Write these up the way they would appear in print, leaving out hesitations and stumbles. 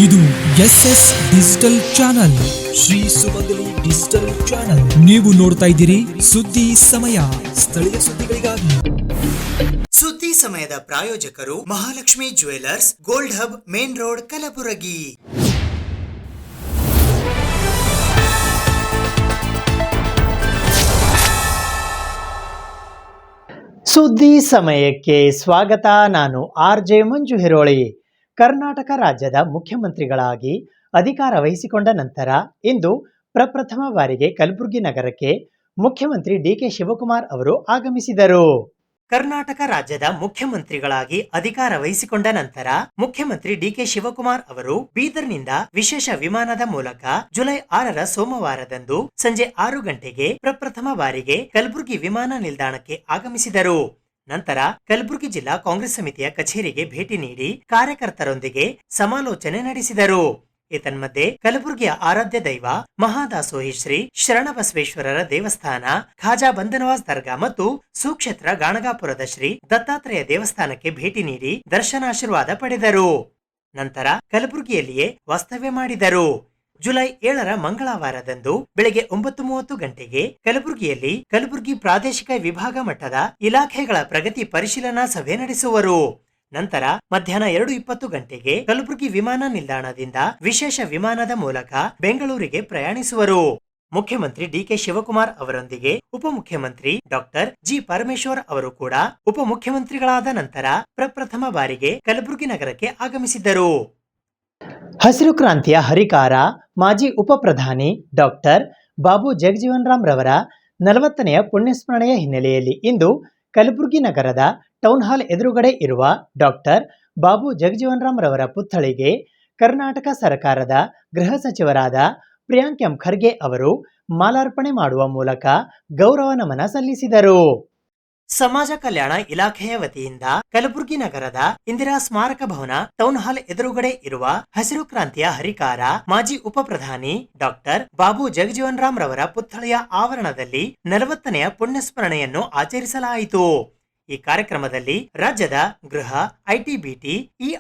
ಇದು SS digital channel, Shri ಸುಮಂಗಲಿ digital channel. ನೀವು ನೋಡ್ತಾ ಇದ್ದೀರಿ ಸುದ್ದಿ ಸಮಯ, ಸ್ಥಳೀಯ ಸುದ್ದಿಗಳಿಗಾಗಿ. ಸುದ್ದಿ ಸಮಯದ ಪ್ರಾಯೋಜಕರು Mahalakshmi jewellers, gold hub, main road, Kalaburagi. ಸುದ್ದಿ ಸಮಯಕ್ಕೆ ಸ್ವಾಗತ. ನಾನು RJ ಮಂಜು ಹಿರೋಳಿ. ಕರ್ನಾಟಕ ರಾಜ್ಯದ ಮುಖ್ಯಮಂತ್ರಿಗಳಾಗಿ ಅಧಿಕಾರ ವಹಿಸಿಕೊಂಡ ನಂತರ ಇಂದು ಪ್ರಪ್ರಥಮ ಬಾರಿಗೆ ಕಲಬುರಗಿ ನಗರಕ್ಕೆ ಮುಖ್ಯಮಂತ್ರಿ DK ಶಿವಕುಮಾರ್ ಅವರು ಆಗಮಿಸಿದರು. ಕರ್ನಾಟಕ ರಾಜ್ಯದ ಮುಖ್ಯಮಂತ್ರಿಗಳಾಗಿ ಅಧಿಕಾರ ವಹಿಸಿಕೊಂಡ ನಂತರ ಮುಖ್ಯಮಂತ್ರಿ DK ಶಿವಕುಮಾರ್ ಅವರು ಬೀದರ್ನಿಂದ ವಿಶೇಷ ವಿಮಾನದ ಮೂಲಕ ಜುಲೈ 6ರ ಸೋಮವಾರದಂದು ಸಂಜೆ 6 ಗಂಟೆಗೆ ಪ್ರಪ್ರಥಮ ಬಾರಿಗೆ ಕಲಬುರಗಿ ವಿಮಾನ ನಿಲ್ದಾಣಕ್ಕೆ ಆಗಮಿಸಿದರು. ನಂತರ ಕಲಬುರಗಿ ಜಿಲ್ಲಾ ಕಾಂಗ್ರೆಸ್ ಸಮಿತಿಯ ಕಚೇರಿಗೆ ಭೇಟಿ ನೀಡಿ ಕಾರ್ಯಕರ್ತರೊಂದಿಗೆ ಸಮಾಲೋಚನೆ ನಡೆಸಿದರು. ಏತನ್ಮಧ್ಯೆ ಕಲಬುರಗಿಯ ಆರಾಧ್ಯ ದೈವ ಮಹಾದಾಸೋಹಿ ಶ್ರೀ ಶರಣಬಸವೇಶ್ವರರ ದೇವಸ್ಥಾನ, ಖಾಜಾ ಬಂದನವಾಸ್ ದರ್ಗಾ ಮತ್ತು ಸುಕ್ಷೇತ್ರ ಗಾಣಗಾಪುರದ ಶ್ರೀ ದತ್ತಾತ್ರೇಯ ದೇವಸ್ಥಾನಕ್ಕೆ ಭೇಟಿ ನೀಡಿ ದರ್ಶನಾಶೀರ್ವಾದ ಪಡೆದರು. ನಂತರ ಕಲಬುರಗಿಯಲ್ಲಿಯೇ ವಾಸ್ತವ್ಯ ಮಾಡಿದರು. ಜುಲೈ 7ರ ಮಂಗಳವಾರದಂದು ಬೆಳಗ್ಗೆ 9:30 ಗಂಟೆಗೆ ಕಲಬುರಗಿಯಲ್ಲಿ ಕಲಬುರಗಿ ಪ್ರಾದೇಶಿಕ ವಿಭಾಗ ಮಟ್ಟದ ಇಲಾಖೆಗಳ ಪ್ರಗತಿ ಪರಿಶೀಲನಾ ಸಭೆ ನಡೆಸುವರು. ನಂತರ ಮಧ್ಯಾಹ್ನ 2:20 ಗಂಟೆಗೆ ಕಲಬುರಗಿ ವಿಮಾನ ನಿಲ್ದಾಣದಿಂದ ವಿಶೇಷ ವಿಮಾನದ ಮೂಲಕ ಬೆಂಗಳೂರಿಗೆ ಪ್ರಯಾಣಿಸುವರು. ಮುಖ್ಯಮಂತ್ರಿ DK ಶಿವಕುಮಾರ್ ಅವರೊಂದಿಗೆ ಉಪಮುಖ್ಯಮಂತ್ರಿ ಡಾಕ್ಟರ್ G ಪರಮೇಶ್ವರ್ ಅವರು ಕೂಡ ಉಪಮುಖ್ಯಮಂತ್ರಿಗಳಾದ ನಂತರ ಪ್ರಪ್ರಥಮ ಬಾರಿಗೆ ಕಲಬುರಗಿ ನಗರಕ್ಕೆ ಆಗಮಿಸಿದ್ದರು. ಹಸಿರು ಕ್ರಾಂತಿಯ ಹರಿಕಾರ ಮಾಜಿ ಉಪ ಪ್ರಧಾನಿ ಡಾಕ್ಟರ್ ಬಾಬು ಜಗಜೀವನ್ ರಾಮ್ ರವರ 40ನೆಯ ಪುಣ್ಯಸ್ಮರಣೆಯ ಹಿನ್ನೆಲೆಯಲ್ಲಿ ಇಂದು ಕಲಬುರಗಿ ನಗರದ ಟೌನ್ ಹಾಲ್ ಎದುರುಗಡೆ ಇರುವ ಡಾಕ್ಟರ್ ಬಾಬು ಜಗಜೀವನ್ ರಾಮ್ ರವರ ಪುತ್ಥಳಿಗೆ ಕರ್ನಾಟಕ ಸರ್ಕಾರದ ಗೃಹ ಸಚಿವರಾದ ಪ್ರಿಯಾಂಕ್ ಎಂ ಖರ್ಗೆ ಅವರು ಮಾಲಾರ್ಪಣೆ ಮಾಡುವ ಮೂಲಕ ಗೌರವ ನಮನ ಸಲ್ಲಿಸಿದರು. ಸಮಾಜ ಕಲ್ಯಾಣ ಇಲಾಖೆಯ ವತಿಯಿಂದ ಕಲಬುರಗಿ ನಗರದ ಇಂದಿರಾ ಸ್ಮಾರಕ ಭವನ ಟೌನ್ ಹಾಲ್ ಎದುರುಗಡೆ ಇರುವ ಹಸಿರು ಕ್ರಾಂತಿಯ ಹರಿಕಾರ ಮಾಜಿ ಉಪ ಪ್ರಧಾನಿ ಡಾಕ್ಟರ್ ಬಾಬು ಜಗಜೀವನ್ ರಾಮ್ ರವರ ಪುತ್ಥಳಿಯ ಆವರಣದಲ್ಲಿ 40ನೆಯ ಪುಣ್ಯಸ್ಮರಣೆಯನ್ನು ಆಚರಿಸಲಾಯಿತು. ಈ ಕಾರ್ಯಕ್ರಮದಲ್ಲಿ ರಾಜ್ಯದ ಗೃಹ, IT, BT,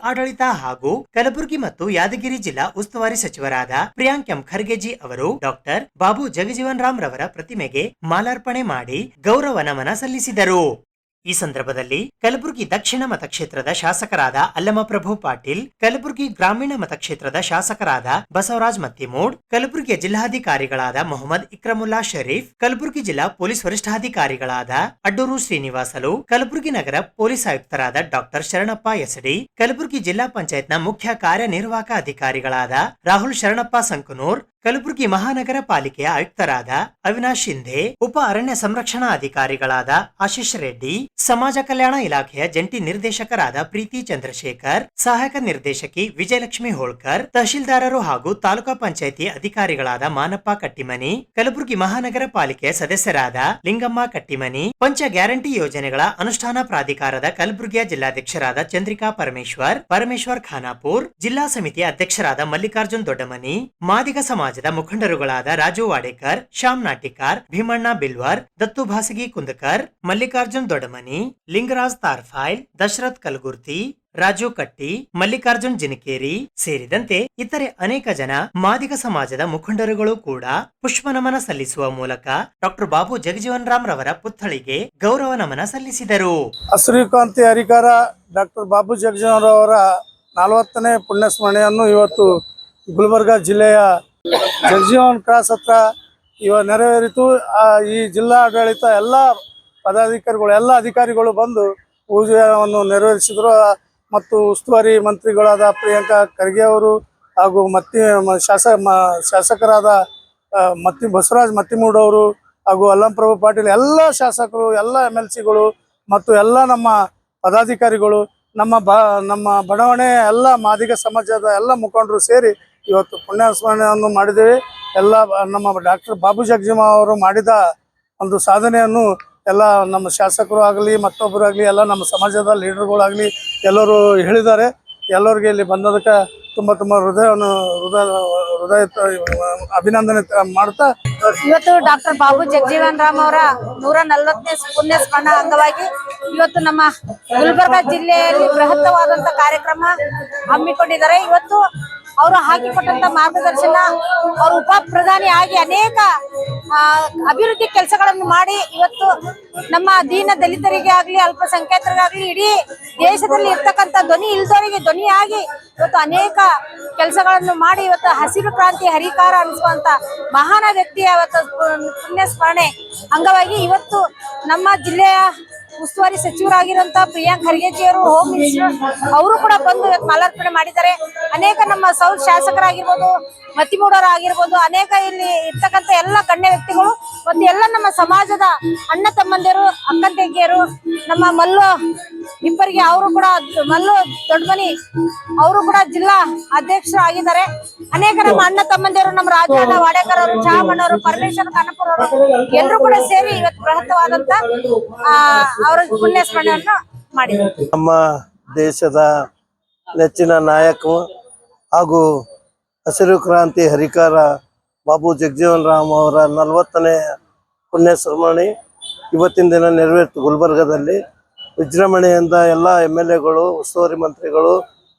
ಆಡಳಿತ ಹಾಗೂ ಕಲಬುರಗಿ ಮತ್ತು ಯಾದಗಿರಿ ಜಿಲ್ಲಾ ಉಸ್ತುವಾರಿ ಸಚಿವರಾದ ಪ್ರಿಯಾಂಕ್ ಎಂ ಖರ್ಗೆಜಿ ಅವರು ಡಾಕ್ಟರ್ ಬಾಬು ಜಗಜೀವನ್ ರಾಮ್ ರವರ ಪ್ರತಿಮೆಗೆ ಮಾಲಾರ್ಪಣೆ ಮಾಡಿ ಗೌರವ ನಮನ ಸಲ್ಲಿಸಿದರು. ಈ ಸಂದರ್ಭದಲ್ಲಿ ಕಲಬುರಗಿ ದಕ್ಷಿಣ ಮತಕ್ಷೇತ್ರದ ಶಾಸಕರಾದ ಅಲ್ಲಮಪ್ರಭು ಪಾಟೀಲ್, ಕಲಬುರಗಿ ಗ್ರಾಮೀಣ ಮತಕ್ಷೇತ್ರದ ಶಾಸಕರಾದ ಬಸವರಾಜ್ ಮತ್ತಿಮೂಡ್, ಕಲಬುರಗಿಯ ಜಿಲ್ಲಾಧಿಕಾರಿಗಳಾದ ಮೊಹಮ್ಮದ್ ಇಕ್ರಮುಲ್ಲಾ ಶರೀಫ್, ಕಲಬುರಗಿ ಜಿಲ್ಲಾ ಪೊಲೀಸ್ ವರಿಷ್ಠಾಧಿಕಾರಿಗಳಾದ ಅಡ್ಡೂರು ಶ್ರೀನಿವಾಸಲು, ಕಲಬುರಗಿ ನಗರ ಪೊಲೀಸ್ ಆಯುಕ್ತರಾದ ಡಾಕ್ಟರ್ ಶರಣಪ್ಪ ಎಸಡಿ, ಕಲಬುರಗಿ ಜಿಲ್ಲಾ ಪಂಚಾಯತ್ನ ಮುಖ್ಯ ಕಾರ್ಯನಿರ್ವಾಹಕ ಅಧಿಕಾರಿಗಳಾದ ರಾಹುಲ್ ಶರಣಪ್ಪ ಸಂಕನೂರ್, ಕಲಬುರಗಿ ಮಹಾನಗರ ಪಾಲಿಕೆಯ ಆಯುಕ್ತರಾದ ಅವಿನಾಶ್ ಶಿಂಧೆ, ಉಪ ಅರಣ್ಯ ಸಂರಕ್ಷಣಾ ಅಧಿಕಾರಿಗಳಾದ ಆಶೀಶ್ ರೆಡ್ಡಿ, ಸಮಾಜ ಕಲ್ಯಾಣ ಇಲಾಖೆಯ ಜಂಟಿ ನಿರ್ದೇಶಕರಾದ ಪ್ರೀತಿ ಚಂದ್ರಶೇಖರ್, ಸಹಾಯಕ ನಿರ್ದೇಶಕಿ ವಿಜಯಲಕ್ಷ್ಮಿ ಹೋಳ್ಕರ್, ತಹಶೀಲ್ದಾರರು ಹಾಗೂ ತಾಲೂಕಾ ಪಂಚಾಯಿತಿ ಅಧಿಕಾರಿಗಳಾದ ಮಾನಪ್ಪ ಕಟ್ಟಿಮನಿ, ಕಲಬುರಗಿ ಮಹಾನಗರ ಪಾಲಿಕೆಯ ಸದಸ್ಯರಾದ ಲಿಂಗಮ್ಮ ಕಟ್ಟಿಮನಿ, ಪಂಚ ಗ್ಯಾರಂಟಿ ಯೋಜನೆಗಳ ಅನುಷ್ಠಾನ ಪ್ರಾಧಿಕಾರದ ಕಲಬುರಗಿಯ ಜಿಲ್ಲಾಧ್ಯಕ್ಷರಾದ ಚಂದ್ರಿಕಾ ಪರಮೇಶ್ವರ್ ಖಾನಾಪುರ್, ಜಿಲ್ಲಾ ಸಮಿತಿಯ ಅಧ್ಯಕ್ಷರಾದ ಮಲ್ಲಿಕಾರ್ಜುನ್ ದೊಡ್ಡಮನಿ, ಮಾದಿಗ ಸಮಾಜದ ಮುಖಂಡರುಗಳಾದ ರಾಜು ವಾಡೇಕರ್, ಶ್ಯಾಮ್ ನಾಟಿಕಾರ್, ಭೀಮಣ್ಣ ಬಿಲ್ವರ್, ದತ್ತು ಭಾಸಗಿ ಕುಂದಕರ್, ಮಲ್ಲಿಕಾರ್ಜುನ್ ದೊಡ್ಡಮನಿ, ಲಿಂಗರಾಜ್ ತಾರ್ಫೈಲ್, ದಶರಥ್ ಕಲಗುರ್ತಿ, ರಾಜು ಕಟ್ಟಿ, ಮಲ್ಲಿಕಾರ್ಜುನ್ ಜಿನಕೇರಿ ಸೇರಿದಂತೆ ಇತರೆ ಅನೇಕ ಜನ ಮಾದಿಗ ಸಮಾಜದ ಮುಖಂಡರುಗಳು ಕೂಡ ಪುಷ್ಪ ನಮನ ಸಲ್ಲಿಸುವ ಮೂಲಕ ಡಾಕ್ಟರ್ ಬಾಬು ಜಗಜೀವನ್ ರಾಮ್ ರವರ ಪುತ್ಥಳಿಗೆ ಗೌರವ ನಮನ ಸಲ್ಲಿಸಿದರು. ಹಸಿರು ಕ್ರಾಂತಿ ಹರಿಕಾರ ಡಾಕ್ಟರ್ ಬಾಬು ಜಗಜೀವನ್ ರಾವ್ ಅವರ 40ನೇ ಪುಣ್ಯಸ್ಮರಣೆಯನ್ನು ಇವತ್ತು ಗುಲ್ಬರ್ಗಾ ಜಿಲ್ಲೆಯ ಜಗಜೀವನ್ ಕ್ರಾಸ್ ಹತ್ರ ನೆರವೇರಿತು. ಈ ಜಿಲ್ಲಾ ಆಡಳಿತ ಎಲ್ಲ ಪದಾಧಿಕಾರಿಗಳು, ಎಲ್ಲ ಅಧಿಕಾರಿಗಳು ಬಂದು ಪೂಜೆಯನ್ನು ನೆರವೇರಿಸಿದರು. ಮತ್ತು ಉಸ್ತುವಾರಿ ಮಂತ್ರಿಗಳಾದ ಪ್ರಿಯಾಂಕ ಖರ್ಗೆ ಅವರು ಹಾಗೂ ಶಾಸಕರಾದ ಬಸವರಾಜ್ ಮತ್ತಿಮೂಡ್ ಅವರು ಹಾಗೂ ಅಲ್ಲಂಪ್ರಭು ಪಾಟೀಲ್, ಎಲ್ಲ ಶಾಸಕರು, ಎಲ್ಲ MLCಗಳು ಮತ್ತು ಎಲ್ಲ ನಮ್ಮ ಪದಾಧಿಕಾರಿಗಳು, ನಮ್ಮ ಬಡಾವಣೆಯ ಎಲ್ಲ ಮಾದಿಗ ಸಮಾಜದ ಎಲ್ಲ ಮುಖಂಡರು ಸೇರಿ ಇವತ್ತು ಪುಣ್ಯಸ್ಮರಣೆಯನ್ನು ಮಾಡಿದ್ದೇವೆ. ಎಲ್ಲ ನಮ್ಮ ಡಾಕ್ಟರ್ ಬಾಬು ಜಗಜೀವನ್ ಅವರು ಮಾಡಿದ ಒಂದು ಸಾಧನೆಯನ್ನು ಎಲ್ಲ ನಮ್ಮ ಶಾಸಕರು ಆಗಲಿ ಮತ್ತೊಬ್ಬರು ಆಗಲಿ ಎಲ್ಲ ನಮ್ಮ ಸಮಾಜದ ಲೀಡರ್ಗಳಾಗಲಿ ಎಲ್ಲರೂ ಹೇಳಿದ್ದಾರೆ. ಎಲ್ಲರಿಗೆ ಇಲ್ಲಿ ಬಂದದಕ್ಕೆ ತುಂಬ ಹೃದಯ ಅಭಿನಂದನೆ ಮಾಡ್ತಾ ಇವತ್ತು ಡಾಕ್ಟರ್ ಬಾಬು ಜಗಜೀವನ್ ರಾಮ್ ಅವರ 140ನೇ ಪುಣ್ಯ ಸ್ಮರಣ ಅಂಗವಾಗಿ ಇವತ್ತು ನಮ್ಮ ಗುಲ್ಬರ್ಗಾ ಜಿಲ್ಲೆಯಲ್ಲಿ ಬೃಹತ್ತವಾದಂತ ಕಾರ್ಯಕ್ರಮ ಹಮ್ಮಿಕೊಂಡಿದ್ದಾರೆ. ಇವತ್ತು ಅವರು ಹಾಕಿಕೊಟ್ಟಂತ ಮಾರ್ಗದರ್ಶನ, ಅವರು ಉಪ ಪ್ರಧಾನಿ ಆಗಿ ಅನೇಕ ಅಭಿವೃದ್ಧಿ ಕೆಲಸಗಳನ್ನು ಮಾಡಿ ಇವತ್ತು ನಮ್ಮ ದೀನ ದಲಿತರಿಗೆ ಆಗ್ಲಿ, ಅಲ್ಪಸಂಖ್ಯಾತರಿಗಾಗ್ಲಿ, ಇಡೀ ದೇಶದಲ್ಲಿ ಇರ್ತಕ್ಕಂಥ ಧ್ವನಿ ಇಲ್ದವರಿಗೆ ಧ್ವನಿಯಾಗಿ ಇವತ್ತು ಅನೇಕ ಕೆಲಸಗಳನ್ನು ಮಾಡಿ ಇವತ್ತು ಹಸಿರು ಕ್ರಾಂತಿ ಹರಿಕಾರ ಅನಿಸುವಂತ ಮಹಾನ ವ್ಯಕ್ತಿಯ ಇವತ್ತು ಪುಣ್ಯ ಸ್ಮರಣೆ ಅಂಗವಾಗಿ ಇವತ್ತು ನಮ್ಮ ಜಿಲ್ಲೆಯ ಉಸ್ತುವಾರಿ ಸಚಿವರಾಗಿರುವಂತಹ ಪ್ರಿಯಾಂಕ್ ಖರ್ಗೆಜಿಯವರು, ಹೋಮ್ ಮಿನಿಸ್ಟರ್ ಅವರು ಕೂಡ ಬಂದು ಇವತ್ತು ಮಾಲಾರ್ಪಣೆ ಮಾಡಿದ್ದಾರೆ. ಅನೇಕ ನಮ್ಮ ಸೌತ್ ಶಾಸಕರಾಗಿರ್ಬೋದು, ಮತ್ತಿಮೂಡರಾಗಿರ್ಬೋದು, ಅನೇಕ ಇಲ್ಲಿ ಇರ್ತಕ್ಕಂಥ ಎಲ್ಲ ಗಣ್ಯ ವ್ಯಕ್ತಿಗಳು ಮತ್ತು ಎಲ್ಲ ನಮ್ಮ ಸಮಾಜದ ಅಣ್ಣ ತಮ್ಮಂದಿರು, ಅಕ್ಕ ತಂಗಿಯರು, ನಮ್ಮ ಮಲ್ಲು ಇಬ್ಬರಿಗೆ ಅವರು ಕೂಡ, ಮಲ್ಲು ದೊಡ್ಡಮನಿ ಅವರು ಕೂಡ ಜಿಲ್ಲಾ ಅಧ್ಯಕ್ಷರಾಗಿದ್ದಾರೆ. ಅನೇಕ ನಮ್ಮ ಅಣ್ಣ ತಮ್ಮಂದಿರು, ನಮ್ಮ ರಾಜಣ್ಣ ವಾಡೇಕರ್ ಅವರು, ಚಾಮಣ್ಣವರು, ಪರಮೇಶ್ವರ ಕನಪುರ ಅವರು ಎಲ್ಲರೂ ಕೂಡ ಸೇರಿ ಇವತ್ತು ಬೃಹತ್ತವಾದಂತ ಅವರ ಪುಣ್ಯ ಸ್ಮರಣೆಯನ್ನು ಮಾಡಿದ್ದಾರೆ. ನಮ್ಮ ದೇಶದ ನೆಚ್ಚಿನ ನಾಯಕ ಹಾಗೂ ಹಸಿರು ಕ್ರಾಂತಿ ಹರಿಕಾರ ಬಾಬು ಜಗಜೀವನ್ ರಾಮ್ ಅವರ 40ನೇ ಪುಣ್ಯ ಸ್ಮರಣೆ ಇವತ್ತಿನ ದಿನ ನೆರವೇರಿತು. ಗುಲ್ಬರ್ಗದಲ್ಲಿ ವಿಜೃಂಭಣೆಯಿಂದ ಎಲ್ಲ MLAಗಳು, ಉಸ್ತುವಾರಿ ಮಂತ್ರಿಗಳು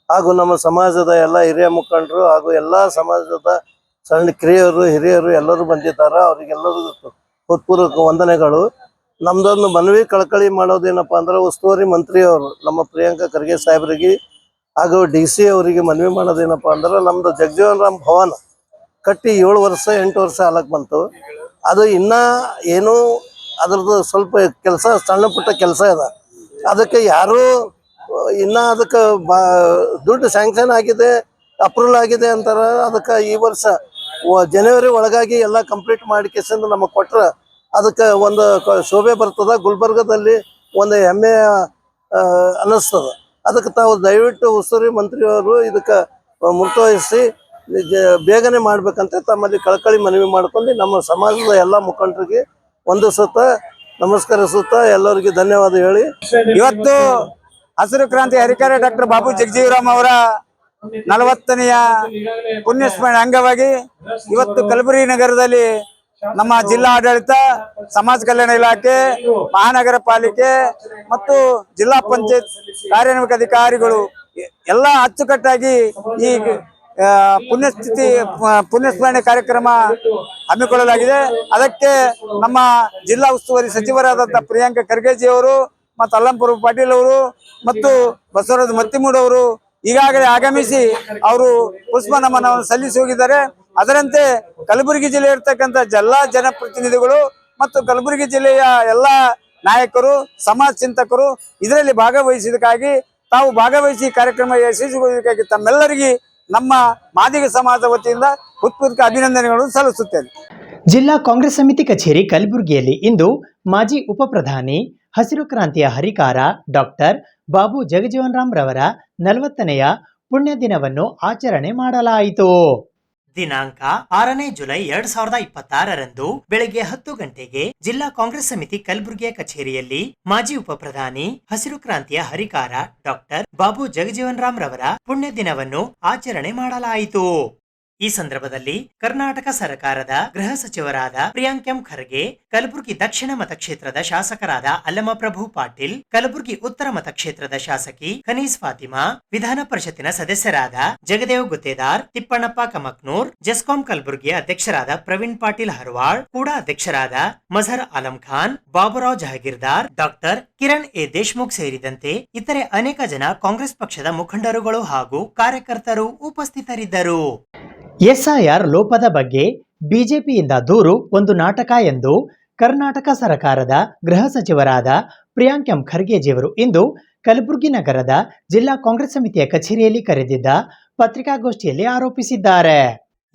ಹಾಗೂ ನಮ್ಮ ಸಮಾಜದ ಎಲ್ಲ ಹಿರಿಯ ಮುಖಂಡರು ಹಾಗೂ ಎಲ್ಲ ಸಮಾಜದ ಸಣ್ಣ ಕಿರಿಯರು, ಹಿರಿಯರು ಎಲ್ಲರೂ ಬಂದಿದ್ದಾರೆ. ಅವರಿಗೆಲ್ಲರಿಗೂ ಹೃತ್ಪೂರ್ವಕ ವಂದನೆಗಳು. ನಮ್ದೊಂದು ಮನವಿ ಕಳಕಳಿ ಮಾಡೋದೇನಪ್ಪ ಅಂದ್ರೆ, ಉಸ್ತುವಾರಿ ಮಂತ್ರಿಯವರು ನಮ್ಮ ಪ್ರಿಯಾಂಕ ಖರ್ಗೆ ಸಾಹೇಬರಿಗೆ ಹಾಗೂ DC ಅವರಿಗೆ ಮನವಿ ಮಾಡೋದೇನಪ್ಪ ಅಂದ್ರೆ, ನಮ್ದು ಜಗಜೀವನ್ ರಾಮ್ ಭವನ ಕಟ್ಟಿ 7 ವರ್ಷ 8 ವರ್ಷ ಆಲಕ್ಕೆ ಬಂತು. ಅದು ಇನ್ನೂ ಏನೂ ಅದ್ರದ್ದು ಸ್ವಲ್ಪ ಕೆಲಸ, ಸಣ್ಣ ಪುಟ್ಟ ಕೆಲಸ ಇದೆ. ಅದಕ್ಕೆ ಯಾರೂ ಇನ್ನೂ ಅದಕ್ಕೆ ದುಡ್ಡು ಸ್ಯಾಂಕ್ಷನ್ ಆಗಿದೆ, ಅಪ್ರೂವಲ್ ಆಗಿದೆ ಅಂತಾರೆ. ಅದಕ್ಕೆ ಈ ವರ್ಷ ಜನವರಿ ಒಳಗಾಗಿ ಎಲ್ಲ ಕಂಪ್ಲೀಟ್ ಮಾಡಿ ಕೆಸಿಂದ ನಮಗೆ ಕೊಟ್ರೆ ಅದಕ್ಕೆ ಒಂದು ಶೋಭೆ ಬರ್ತದ. ಗುಲ್ಬರ್ಗದಲ್ಲಿ ಒಂದು ಹೆಮ್ಮೆ ಅನ್ನಿಸ್ತದ. ಅದಕ್ಕೆ ತಾವು ದಯವಿಟ್ಟು ಉಸ್ತುವಾರಿ ಮಂತ್ರಿಯವರು ಇದಕ್ಕೆ ಮುತುವಹಿಸಿ ಬೇಗನೆ ಮಾಡ್ಬೇಕಂತ ತಮ್ಮಲ್ಲಿ ಕಳಕಳಿ ಮನವಿ ಮಾಡ್ಕೊಂಡು ನಮ್ಮ ಸಮಾಜದ ಎಲ್ಲ ಮುಖಂಡರಿಗೆ ವಂದಿಸುತ್ತಾ ನಮಸ್ಕರಿಸುತ್ತಾ ಎಲ್ಲರಿಗೆ ಧನ್ಯವಾದ ಹೇಳಿ, ಇವತ್ತು ಹಸಿರು ಕ್ರಾಂತಿ ಹರಿಕಾರ ಡಾಕ್ಟರ್ ಬಾಬು ಜಗಜೀವರಾಮ್ ಅವರ 40ನೆಯ ಪುಣ್ಯಸ್ಮರಣೆ ಅಂಗವಾಗಿ ಇವತ್ತು ಕಲಬುರಗಿ ನಗರದಲ್ಲಿ ನಮ್ಮ ಜಿಲ್ಲಾ ಆಡಳಿತ, ಸಮಾಜ ಕಲ್ಯಾಣ ಇಲಾಖೆ, ಮಹಾನಗರ ಪಾಲಿಕೆ ಮತ್ತು ಜಿಲ್ಲಾ ಪಂಚಾಯತ್ ಕಾರ್ಯನಿರ್ವಾಹಕ ಅಧಿಕಾರಿಗಳು ಎಲ್ಲ ಅಚ್ಚುಕಟ್ಟಾಗಿ ಈ ಪುಣ್ಯಸ್ಮರಣೆ ಕಾರ್ಯಕ್ರಮ ಹಮ್ಮಿಕೊಳ್ಳಲಾಗಿದೆ. ಅದಕ್ಕೆ ನಮ್ಮ ಜಿಲ್ಲಾ ಉಸ್ತುವಾರಿ ಸಚಿವರಾದಂತಹ ಪ್ರಿಯಾಂಕ ಖರ್ಗೆಜಿ ಅವರು ಮತ್ತು ಅಲ್ಲಂಪುರ ಪಾಟೀಲ್ ಅವರು ಮತ್ತು ಬಸವರಾಜ ಮತ್ತಿಮೂಡವರು ಈಗಾಗಲೇ ಆಗಮಿಸಿ ಅವರು ಪುಷ್ಪ ನಮನವನ್ನು ಸಲ್ಲಿಸಿ ಹೋಗಿದ್ದಾರೆ. ಅದರಂತೆ ಕಲಬುರಗಿ ಜಿಲ್ಲೆ ಇರ್ತಕ್ಕಂಥ ಎಲ್ಲ ಜನಪ್ರತಿನಿಧಿಗಳು ಮತ್ತು ಕಲಬುರಗಿ ಜಿಲ್ಲೆಯ ಎಲ್ಲ ನಾಯಕರು, ಸಮಾಜ ಚಿಂತಕರು ಇದರಲ್ಲಿ ಭಾಗವಹಿಸಿದಕ್ಕಾಗಿ, ತಾವು ಭಾಗವಹಿಸಿ ಕಾರ್ಯಕ್ರಮ ಯಶಸ್ವಿಗೊಳಿಸಬೇಕಾಗಿ ತಮ್ಮೆಲ್ಲರಿಗೆ ನಮ್ಮ ಮಾದಿಗ ಸಮಾಜ ವತಿಯಿಂದ ಹೃತ್ಪೂರ್ವಕ ಅಭಿನಂದನೆಗಳು ಸಲ್ಲಿಸುತ್ತೇನೆ. ಜಿಲ್ಲಾ ಕಾಂಗ್ರೆಸ್ ಸಮಿತಿ ಕಚೇರಿ ಕಲಬುರಗಿಯಲ್ಲಿ ಇಂದು ಮಾಜಿ ಉಪಪ್ರಧಾನಿ, ಹಸಿರು ಕ್ರಾಂತಿಯ ಹರಿಕಾರ ಡಾಕ್ಟರ್ ಬಾಬು ಜಗಜೀವನ್ ರಾಮ್ ರವರ 40ನೆಯ ಪುಣ್ಯ ದಿನವನ್ನು ಆಚರಣೆ ಮಾಡಲಾಯಿತು. ದಿನಾಂಕ 6ನೇ ಜುಲೈ 2026ರಂದು ಬೆಳಗ್ಗೆ 10 ಗಂಟೆಗೆ ಜಿಲ್ಲಾ ಕಾಂಗ್ರೆಸ್ ಸಮಿತಿ ಕಲಬುರಗಿಯ ಕಚೇರಿಯಲ್ಲಿ ಮಾಜಿ ಉಪಪ್ರಧಾನಿ, ಹಸಿರು ಕ್ರಾಂತಿಯ ಹರಿಕಾರ ಡಾಕ್ಟರ್ ಬಾಬು ಜಗಜೀವನ್ ರಾಮ್ ರವರ ಪುಣ್ಯ ದಿನವನ್ನು ಆಚರಣೆ ಮಾಡಲಾಯಿತು. ಈ ಸಂದರ್ಭದಲ್ಲಿ ಕರ್ನಾಟಕ ಸರ್ಕಾರದ ಗೃಹ ಸಚಿವರಾದ ಪ್ರಿಯಾಂಕ್ ಎಂ ಖರ್ಗೆ, ಕಲಬುರಗಿ ದಕ್ಷಿಣ ಮತಕ್ಷೇತ್ರದ ಶಾಸಕರಾದ ಅಲ್ಲಮಪ್ರಭು ಪಾಟೀಲ್, ಕಲಬುರಗಿ ಉತ್ತರ ಮತಕ್ಷೇತ್ರದ ಶಾಸಕಿ ಖನೀಸ್ ಫಾತಿಮಾ, ವಿಧಾನ ಪರಿಷತ್ತಿನ ಸದಸ್ಯರಾದ ಜಗದೇವ್ ಗುತ್ತೇದಾರ್, ತಿಪ್ಪಣ್ಣಪ್ಪ ಕಮಕ್ನೂರ್, ಜೆಸ್ಕಾಂ ಕಲಬುರಗಿಯ ಅಧ್ಯಕ್ಷರಾದ ಪ್ರವೀಣ್ ಪಾಟೀಲ್ ಹರವಾಳ್, ಕೂಡ ಅಧ್ಯಕ್ಷರಾದ ಮಜಹರ್ ಆಲಂ ಖಾನ್, ಬಾಬುರಾವ್ ಜಹಗೀರ್ದಾರ್, ಡಾಕ್ಟರ್ ಕಿರಣ್ ಎ ದೇಶ್ಮುಖ್ ಸೇರಿದಂತೆ ಇತರೆ ಅನೇಕ ಜನ ಕಾಂಗ್ರೆಸ್ ಪಕ್ಷದ ಮುಖಂಡರುಗಳು ಹಾಗೂ ಕಾರ್ಯಕರ್ತರು ಉಪಸ್ಥಿತರಿದ್ದರು. SIR ಲೋಪದ ಬಗ್ಗೆ ಬಿಜೆಪಿಯಿಂದ ದೂರು ಒಂದು ನಾಟಕ ಎಂದು ಕರ್ನಾಟಕ ಸರ್ಕಾರದ ಗೃಹ ಸಚಿವರಾದ ಪ್ರಿಯಾಂಕ್ ಎಂ ಖರ್ಗೆಜಿಯವರು ಇಂದು ಕಲಬುರಗಿ ನಗರದ ಜಿಲ್ಲಾ ಕಾಂಗ್ರೆಸ್ ಸಮಿತಿಯ ಕಚೇರಿಯಲ್ಲಿ ಕರೆದಿದ್ದ ಪತ್ರಿಕಾಗೋಷ್ಠಿಯಲ್ಲಿ ಆರೋಪಿಸಿದ್ದಾರೆ.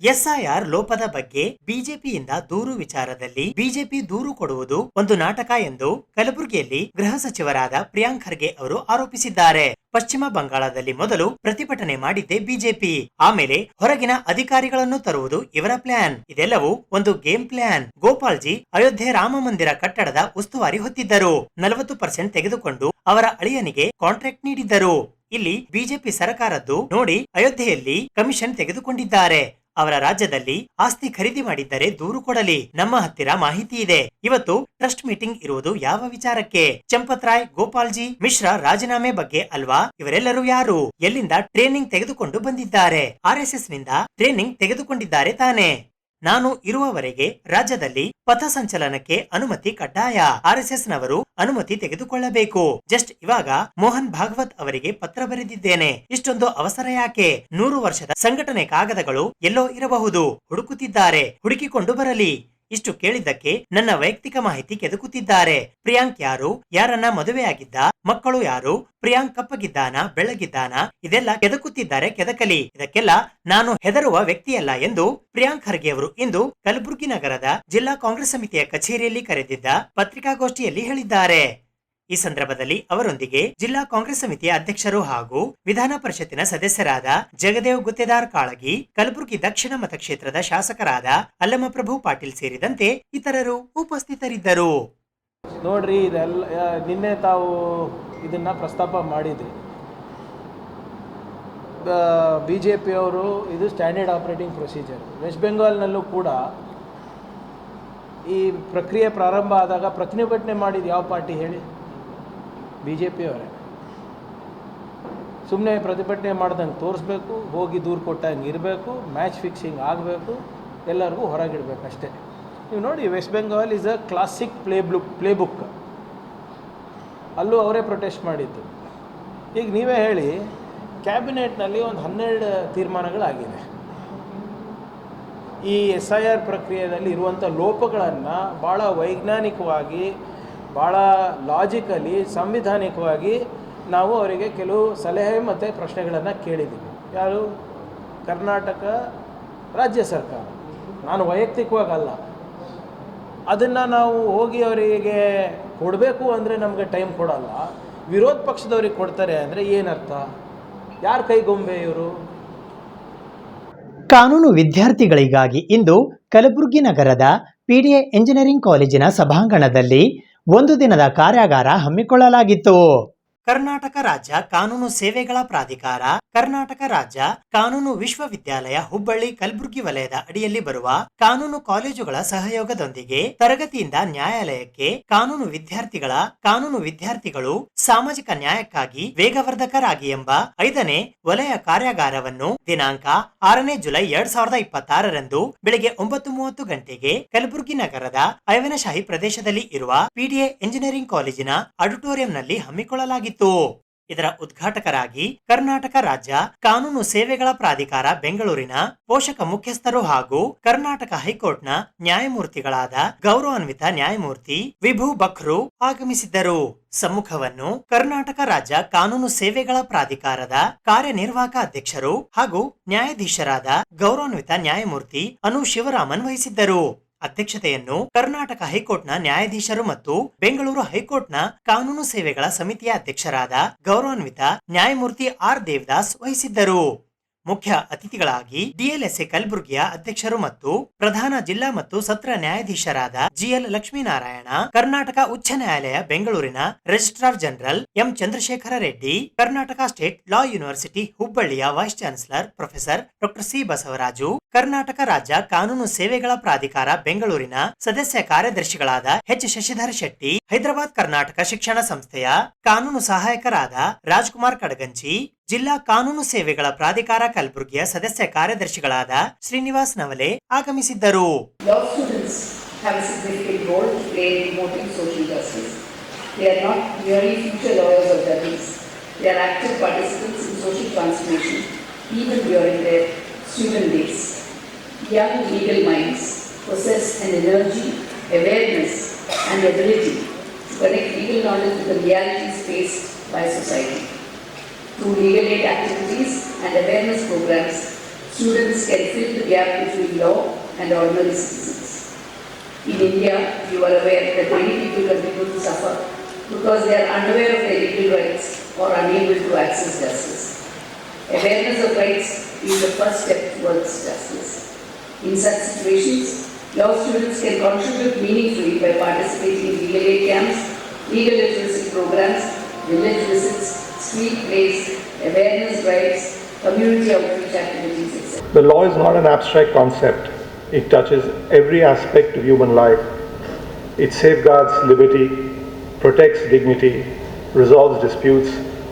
SIR ಲೋಪದ ಬಗ್ಗೆ ಬಿಜೆಪಿಯಿಂದ ದೂರು ವಿಚಾರದಲ್ಲಿ ಬಿಜೆಪಿ ದೂರು ಕೊಡುವುದು ಒಂದು ನಾಟಕ ಎಂದು ಕಲಬುರಗಿಯಲ್ಲಿ ಗೃಹ ಸಚಿವರಾದ ಪ್ರಿಯಾಂಕ್ ಖರ್ಗೆ ಅವರು ಆರೋಪಿಸಿದ್ದಾರೆ. ಪಶ್ಚಿಮ ಬಂಗಾಳದಲ್ಲಿ ಮೊದಲು ಪ್ರತಿಭಟನೆ ಮಾಡಿದ್ದೇ ಬಿಜೆಪಿ, ಆಮೇಲೆ ಹೊರಗಿನ ಅಧಿಕಾರಿಗಳನ್ನು ತರುವುದು ಇವರ ಪ್ಲಾನ್. ಇದೆಲ್ಲವೂ ಒಂದು ಗೇಮ್ ಪ್ಲಾನ್. ಗೋಪಾಲ್ಜಿ ಅಯೋಧ್ಯೆ ರಾಮ ಮಂದಿರ ಕಟ್ಟಡದ ಉಸ್ತುವಾರಿ ಹೊತ್ತಿದ್ದರು. 40% ತೆಗೆದುಕೊಂಡು ಅವರ ಅಳಿಯನಿಗೆ ಕಾಂಟ್ರಾಕ್ಟ್ ನೀಡಿದ್ದರು. ಇಲ್ಲಿ ಬಿಜೆಪಿ ಸರ್ಕಾರದ್ದು ನೋಡಿ ಅಯೋಧ್ಯೆಯಲ್ಲಿ ಕಮಿಷನ್ ತೆಗೆದುಕೊಂಡಿದ್ದಾರೆ. ಅವರ ರಾಜ್ಯದಲ್ಲಿ ಆಸ್ತಿ ಖರೀದಿ ಮಾಡಿದ್ದರೆ ದೂರು ಕೊಡಲಿ, ನಮ್ಮ ಹತ್ತಿರ ಮಾಹಿತಿ ಇದೆ. ಇವತ್ತು ಟ್ರಸ್ಟ್ ಮೀಟಿಂಗ್ ಇರುವುದು ಯಾವ ವಿಚಾರಕ್ಕೆ? ಚಂಪತ್ ರಾಯ್, ಗೋಪಾಲ್ಜಿ ಮಿಶ್ರಾ ರಾಜೀನಾಮೆ ಬಗ್ಗೆ ಅಲ್ವಾ? ಇವರೆಲ್ಲರೂ ಯಾರು? ಎಲ್ಲಿಂದ ಟ್ರೈನಿಂಗ್ ತೆಗೆದುಕೊಂಡು ಬಂದಿದ್ದಾರೆ? RSS ನಿಂದ ಟ್ರೈನಿಂಗ್ ತೆಗೆದುಕೊಂಡಿದ್ದಾರೆ ತಾನೆ? ನಾನು ಇರುವವರೆಗೆ ರಾಜ್ಯದಲ್ಲಿ ಪಥಸಂಚಲನಕ್ಕೆ ಅನುಮತಿ ಕಡ್ಡಾಯ. RSS ನವರು ಅನುಮತಿ ತೆಗೆದುಕೊಳ್ಳಬೇಕು. ಜಸ್ಟ್ ಇವಾಗ ಮೋಹನ್ ಭಾಗವತ್ ಅವರಿಗೆ ಪತ್ರ ಬರೆದಿದ್ದೇನೆ. ಇಷ್ಟೊಂದು ಅವಸರ ಯಾಕೆ? 100 ವರ್ಷದ ಸಂಘಟನೆ ಕಾಗದಗಳು ಎಲ್ಲೋ ಇರಬಹುದು, ಹುಡುಕುತ್ತಿದ್ದಾರೆ, ಹುಡುಕಿಕೊಂಡು ಬರಲಿ. ಇಷ್ಟು ಕೇಳಿದ್ದಕ್ಕೆ ನನ್ನ ವೈಯಕ್ತಿಕ ಮಾಹಿತಿ ಕೆದಕುತ್ತಿದ್ದಾರೆ. ಪ್ರಿಯಾಂಕ್ ಯಾರು? ಯಾರನ್ನ ಮದುವೆಯಾಗಿದ್ದ? ಮಕ್ಕಳು ಯಾರು? ಪ್ರಿಯಾಂಕ್ ಕಪ್ಪಗಿದ್ದಾನ, ಬೆಳ್ಳಗಿದ್ದಾನ? ಇದೆಲ್ಲ ಕೆದಕುತ್ತಿದ್ದಾರೆ, ಕೆದಕಲಿ. ಇದಕ್ಕೆಲ್ಲ ನಾನು ಹೆದರುವ ವ್ಯಕ್ತಿಯಲ್ಲ ಎಂದು ಪ್ರಿಯಾಂಕ್ ಖರ್ಗೆ ಅವರು ಇಂದು ಕಲಬುರಗಿ ನಗರದ ಜಿಲ್ಲಾ ಕಾಂಗ್ರೆಸ್ ಸಮಿತಿಯ ಕಚೇರಿಯಲ್ಲಿ ಕರೆದಿದ್ದ ಪತ್ರಿಕಾಗೋಷ್ಠಿಯಲ್ಲಿ ಹೇಳಿದ್ದಾರೆ. ಈ ಸಂದರ್ಭದಲ್ಲಿ ಅವರೊಂದಿಗೆ ಜಿಲ್ಲಾ ಕಾಂಗ್ರೆಸ್ ಸಮಿತಿಯ ಅಧ್ಯಕ್ಷರು ಹಾಗೂ ವಿಧಾನ ಪರಿಷತ್ತಿನ ಸದಸ್ಯರಾದ ಜಗದೇವ್ ಗುತ್ತೇದಾರ್ ಕಾಳಗಿ, ಕಲಬುರಗಿ ದಕ್ಷಿಣ ಮತಕ್ಷೇತ್ರದ ಶಾಸಕರಾದ ಅಲ್ಲಮಪ್ರಭು ಪಾಟೀಲ್ ಸೇರಿದಂತೆ ಇತರರು ಉಪಸ್ಥಿತರಿದ್ದರು. ನೋಡ್ರಿ, ಇದೆಲ್ಲ ನಿನ್ನೆ ತಾವು ಇದನ್ನ ಪ್ರಸ್ತಾಪ ಮಾಡಿದ್ರಿ. BJP ಅವರು ಇದು ಸ್ಟ್ಯಾಂಡರ್ಡ್ ಆಪರೇಟಿಂಗ್ ಪ್ರೊಸೀಜರ್. ವೆಸ್ಟ್ ಬೆಂಗಾಲ್ನಲ್ಲೂ ಕೂಡ ಈ ಪ್ರಕ್ರಿಯೆ ಪ್ರಾರಂಭ ಆದಾಗ ಪ್ರತಿಭಟನೆ ಮಾಡಿದ ಯಾವ ಪಾರ್ಟಿ ಹೇಳಿ? BJP ಅವರೇ. ಸುಮ್ಮನೆ ಪ್ರತಿಭಟನೆ ಮಾಡ್ದಂಗೆ ತೋರಿಸ್ಬೇಕು, ಹೋಗಿ ದೂರು ಕೊಟ್ಟಂಗೆ ಇರಬೇಕು, ಮ್ಯಾಚ್ ಫಿಕ್ಸಿಂಗ್ ಆಗಬೇಕು, ಎಲ್ಲರಿಗೂ ಹೊರಗಿಡಬೇಕು ಅಷ್ಟೇ. ನೀವು ನೋಡಿ, West Bengal is a classic playbook. ಅಲ್ಲೂ ಅವರೇ ಪ್ರೊಟೆಸ್ಟ್ ಮಾಡಿದ್ದು. ಈಗ ನೀವೇ ಹೇಳಿ, ಕ್ಯಾಬಿನೆಟ್ನಲ್ಲಿ ಒಂದು 12 ತೀರ್ಮಾನಗಳಾಗಿದೆ. ಈ SIR ಪ್ರಕ್ರಿಯೆಯಲ್ಲಿ ಇರುವಂಥ ಲೋಪಗಳನ್ನು ಭಾಳ ವೈಜ್ಞಾನಿಕವಾಗಿ, ಭಾಳ ಲಾಜಿಕಲಿ, ಸಂವಿಧಾನಿಕವಾಗಿ ನಾವು ಅವರಿಗೆ ಕೆಲವು ಸಲಹೆ ಮತ್ತು ಪ್ರಶ್ನೆಗಳನ್ನು ಕೇಳಿದ್ದೀವಿ. ಯಾರು? ಕರ್ನಾಟಕ ರಾಜ್ಯ ಸರ್ಕಾರ. ನಾನು ವೈಯಕ್ತಿಕವಾಗಲ್ಲ. ಅದನ್ನು ನಾವು ಹೋಗಿ ಅವರಿಗೆ ಕೊಡಬೇಕು ಅಂದರೆ ನಮಗೆ ಟೈಮ್ ಕೊಡಲ್ಲ. ವಿರೋಧ ಪಕ್ಷದವ್ರಿಗೆ ಕೊಡ್ತಾರೆ ಅಂದರೆ ಏನರ್ಥ? ಯಾರ ಕೈಗೊಂಬೆ ಇವರು? ಕಾನೂನು ವಿದ್ಯಾರ್ಥಿಗಳಿಗಾಗಿ ಇಂದು ಕಲಬುರಗಿ ನಗರದ PDA ಇಂಜಿನಿಯರಿಂಗ್ ಕಾಲೇಜಿನ ಸಭಾಂಗಣದಲ್ಲಿ 1 ದಿನದ ಕಾರ್ಯಾಗಾರ ಹಮ್ಮಿಕೊಳ್ಳಲಾಗಿತ್ತು. ಕರ್ನಾಟಕ ರಾಜ್ಯ ಕಾನೂನು ಸೇವೆಗಳ ಪ್ರಾಧಿಕಾರ, ಕರ್ನಾಟಕ ರಾಜ್ಯ ಕಾನೂನು ವಿಶ್ವವಿದ್ಯಾಲಯ ಹುಬ್ಬಳ್ಳಿ ಕಲಬುರಗಿ ವಲಯದ ಅಡಿಯಲ್ಲಿ ಬರುವ ಕಾನೂನು ಕಾಲೇಜುಗಳ ಸಹಯೋಗದೊಂದಿಗೆ ತರಗತಿಯಿಂದ ನ್ಯಾಯಾಲಯಕ್ಕೆ ಕಾನೂನು ವಿದ್ಯಾರ್ಥಿಗಳು ಸಾಮಾಜಿಕ ನ್ಯಾಯಕ್ಕಾಗಿ ವೇಗವರ್ಧಕರಾಗಿ ಎಂಬ 5ನೇ ವಲಯ ಕಾರ್ಯಾಗಾರವನ್ನು ದಿನಾಂಕ 6ನೇ ಜುಲೈ 2026ರಂದು ಬೆಳಗ್ಗೆ 9:30 ಗಂಟೆಗೆ ಕಲಬುರಗಿ ನಗರದ ಐವನಶಾಹಿ ಪ್ರದೇಶದಲ್ಲಿ ಇರುವ PDA ಇಂಜಿನಿಯರಿಂಗ್ ಕಾಲೇಜಿನ ಆಡಿಟೋರಿಯಂನಲ್ಲಿ ಹಮ್ಮಿಕೊಳ್ಳಲಾಗಿತ್ತು. ಇದರ ಉದ್ಘಾಟಕರಾಗಿ ಕರ್ನಾಟಕ ರಾಜ್ಯ ಕಾನೂನು ಸೇವೆಗಳ ಪ್ರಾಧಿಕಾರ ಬೆಂಗಳೂರಿನ ಪೋಷಕ ಮುಖ್ಯಸ್ಥರು ಹಾಗೂ ಕರ್ನಾಟಕ ಹೈಕೋರ್ಟ್ನ ನ್ಯಾಯಮೂರ್ತಿಗಳಾದ ಗೌರವಾನ್ವಿತ ನ್ಯಾಯಮೂರ್ತಿ ವಿಭು ಬಖ್ರು ಆಗಮಿಸಿದ್ದರು. ಸಮ್ಮುಖವನ್ನು ಕರ್ನಾಟಕ ರಾಜ್ಯ ಕಾನೂನು ಸೇವೆಗಳ ಪ್ರಾಧಿಕಾರದ ಕಾರ್ಯನಿರ್ವಾಹಕ ಅಧ್ಯಕ್ಷರು ಹಾಗೂ ನ್ಯಾಯಾಧೀಶರಾದ ಗೌರವಾನ್ವಿತ ನ್ಯಾಯಮೂರ್ತಿ ಅನು ಶಿವರಾಮನ್ ವಹಿಸಿದ್ದರು. ಅಧ್ಯಕ್ಷತೆಯನ್ನು ಕರ್ನಾಟಕ ಹೈಕೋರ್ಟ್ನ ನ್ಯಾಯಾಧೀಶರು ಮತ್ತು ಬೆಂಗಳೂರು ಹೈಕೋರ್ಟ್ನ ಕಾನೂನು ಸೇವೆಗಳ ಸಮಿತಿಯ ಅಧ್ಯಕ್ಷರಾದ ಗೌರವಾನ್ವಿತ ನ್ಯಾಯಮೂರ್ತಿ R ದೇವದಾಸ್ ವಹಿಸಿದ್ದರು. ಮುಖ್ಯ ಅತಿಥಿಗಳಾಗಿ DLSA ಕಲಬುರಗಿಯ ಅಧ್ಯಕ್ಷರು ಮತ್ತು ಪ್ರಧಾನ ಜಿಲ್ಲಾ ಮತ್ತು ಸತ್ರ ನ್ಯಾಯಾಧೀಶರಾದ GL ಲಕ್ಷ್ಮೀನಾರಾಯಣ, ಕರ್ನಾಟಕ ಉಚ್ಚ ನ್ಯಾಯಾಲಯ ಬೆಂಗಳೂರಿನ registrar general M Chandrashekara Reddy, Karnataka state law university ಹುಬ್ಬಳ್ಳಿಯ vice chancellor professor doctor C Basavaraju, Karnataka ರಾಜ್ಯ ಕಾನೂನು ಸೇವೆಗಳ ಪ್ರಾಧಿಕಾರ ಬೆಂಗಳೂರಿನ ಸದಸ್ಯ ಕಾರ್ಯದರ್ಶಿಗಳಾದ H ಶಶಿಧರ್ ಶೆಟ್ಟಿ, ಹೈದರಾಬಾದ್ ಕರ್ನಾಟಕ ಶಿಕ್ಷಣ ಸಂಸ್ಥೆಯ ಕಾನೂನು ಸಹಾಯಕರಾದ ರಾಜ್ಕುಮಾರ್ ಕಡಗಂಚಿ, ಜಿಲ್ಲಾ ಕಾನೂನು ಸೇವೆಗಳ ಪ್ರಾಧಿಕಾರ ಕಲಬುರಗಿಯ ಸದಸ್ಯ ಕಾರ್ಯದರ್ಶಿಗಳಾದ ಶ್ರೀನಿವಾಸ್ ನವಲೆ ಆಗಮಿಸಿದ್ದರು. Law students have a significant role to play in promoting social justice. They are not merely future lawyers or judges. They are active participants in social transformation, even during their student days. Young legal minds possess an energy, awareness, and ability to connect legal knowledge with the realities faced by society. Through legal aid activities and awareness programs, students can fill the gap between law and ordinary citizens. In India, you are aware that many people continue to suffer because they are unaware of their legal rights or unable to access justice. Awareness of rights is the first step towards justice. In such situations, law students can contribute meaningfully by participating in legal aid camps, legal literacy programs, village visits, street plays, awareness drives, community outreach activities, etc. The law is not an abstract concept. It touches every aspect of human life. It safeguards liberty, protects dignity, resolves disputes,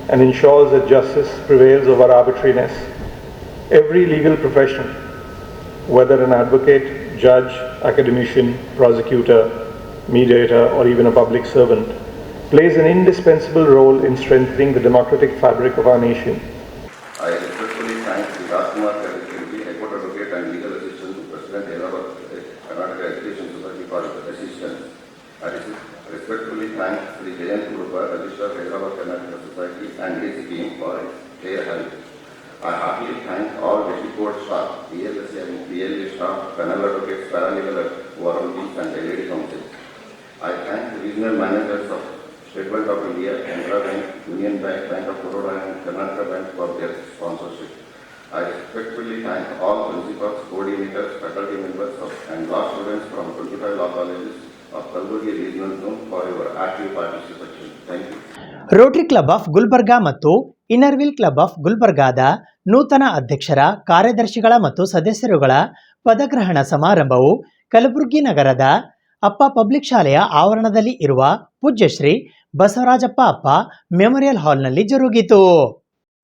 and ensures that justice prevails over arbitrariness. Every legal professional, whether an advocate, judge, academician, prosecutor, mediator, or even a public servant, plays an indispensable role in strengthening the democratic fabric of our nation. I respectfully thank Sri Rajkumar Karikirti, High Court Advocate and Legal Assistant to President Hyderabad Karnataka Education Society for his assistance. I respectfully thank Sri Jayant Kurupa, Registrar Hyderabad Karnataka Society and his team for their help. I heartily thank all district court staff, PLSA and PLA staff, panel advocates, paralegal warranties and LED councils. I thank the regional managers of State Bank of India, Canara Bank, Union Bank, Bank of Baroda and Karnataka Bank for their sponsorship. I respectfully thank all principals, coordinators, faculty members and law students from 25 law colleges of Kalburgi Regional Zone for your active participation. Thank you. Rotary club of Gulbarga ಮತ್ತು Inner Wheel club of ಗುಲ್ಬರ್ಗಾದ ನೂತನ ಅಧ್ಯಕ್ಷರ, ಕಾರ್ಯದರ್ಶಿಗಳ ಮತ್ತು ಸದಸ್ಯರುಗಳ ಪದಗ್ರಹಣ ಸಮಾರಂಭವು ಕಲಬುರಗಿ ನಗರದ ಅಪ್ಪ public ಶಾಲೆಯ ಆವರಣದಲ್ಲಿ ಇರುವ ಪೂಜ್ಯ ಶ್ರೀ ಬಸವರಾಜಪ್ಪ ಅಪ್ಪ ಮೆಮೋರಿಯಲ್ ಹಾಲ್ನಲ್ಲಿ ಜರುಗಿತು.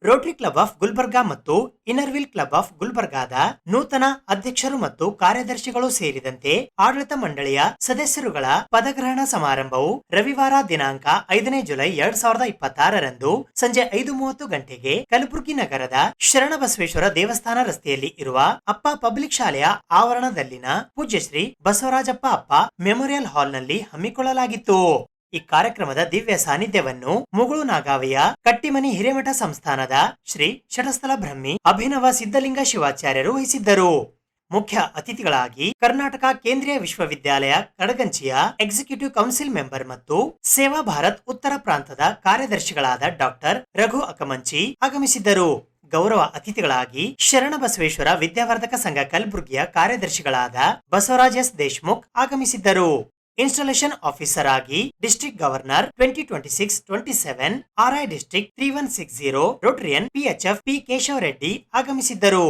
ರೋಟರಿ ಕ್ಲಬ್ ಆಫ್ ಗುಲ್ಬರ್ಗಾ ಮತ್ತು ಇನ್ನರ್ವಿಲ್ ಕ್ಲಬ್ ಆಫ್ ಗುಲ್ಬರ್ಗಾದ ನೂತನ ಅಧ್ಯಕ್ಷರು ಮತ್ತು ಕಾರ್ಯದರ್ಶಿಗಳು ಸೇರಿದಂತೆ ಆಡಳಿತ ಮಂಡಳಿಯ ಸದಸ್ಯರುಗಳ ಪದಗ್ರಹಣ ಸಮಾರಂಭವು ರವಿವಾರ ದಿನಾಂಕ 5ನೇ ಜುಲೈ 2026ರಂದು ಸಂಜೆ 5:30 ಗಂಟೆಗೆ ಕಲಬುರಗಿ ನಗರದ ಶರಣಬಸವೇಶ್ವರ ದೇವಸ್ಥಾನ ರಸ್ತೆಯಲ್ಲಿ ಇರುವ ಅಪ್ಪ ಪಬ್ಲಿಕ್ ಶಾಲೆಯ ಆವರಣದಲ್ಲಿನ ಪೂಜ್ಯ ಶ್ರೀ ಬಸವರಾಜಪ್ಪ ಅಪ್ಪ ಮೆಮೋರಿಯಲ್ ಹಾಲ್ನಲ್ಲಿ ಹಮ್ಮಿಕೊಳ್ಳಲಾಗಿತ್ತು. ಈ ಕಾರ್ಯಕ್ರಮದ ದಿವ್ಯ ಸಾನ್ನಿಧ್ಯವನ್ನು ಮುಗುಳು ನಾಗಾವಿಯ ಕಟ್ಟಿಮನಿ ಹಿರೇಮಠ ಸಂಸ್ಥಾನದ ಶ್ರೀ ಶಟಸ್ಥಲ ಬ್ರಹ್ಮಿ ಅಭಿನವ ಸಿದ್ಧಲಿಂಗ ಶಿವಾಚಾರ್ಯರು ವಹಿಸಿದ್ದರು. ಮುಖ್ಯ ಅತಿಥಿಗಳಾಗಿ ಕರ್ನಾಟಕ ಕೇಂದ್ರೀಯ ವಿಶ್ವವಿದ್ಯಾಲಯ ಕಡಗಂಚಿಯ ಎಕ್ಸಿಕ್ಯೂಟಿವ್ ಕೌನ್ಸಿಲ್ ಮೆಂಬರ್ ಮತ್ತು ಸೇವಾ ಭಾರತ್ ಉತ್ತರ ಪ್ರಾಂತದ ಕಾರ್ಯದರ್ಶಿಗಳಾದ ಡಾಕ್ಟರ್ ರಘು ಅಕಮಂಚಿ ಆಗಮಿಸಿದ್ದರು. ಗೌರವ ಅತಿಥಿಗಳಾಗಿ ಶರಣಬಸವೇಶ್ವರ ವಿದ್ಯಾವರ್ಧಕ ಸಂಘ ಕಲಬುರಗಿಯ ಕಾರ್ಯದರ್ಶಿಗಳಾದ ಬಸವರಾಜ್ ಎಸ್ ದೇಶ್ಮುಖ್ ಆಗಮಿಸಿದ್ದರು. ಇನ್ಸ್ಟಾಲೇಷನ್ ಆಫೀಸರ್ ಆಗಿ district governor 2026-27 RI district 3160 Rotarian PHF P Keshava Reddy ಆಗಮಿಸಿದ್ದರು.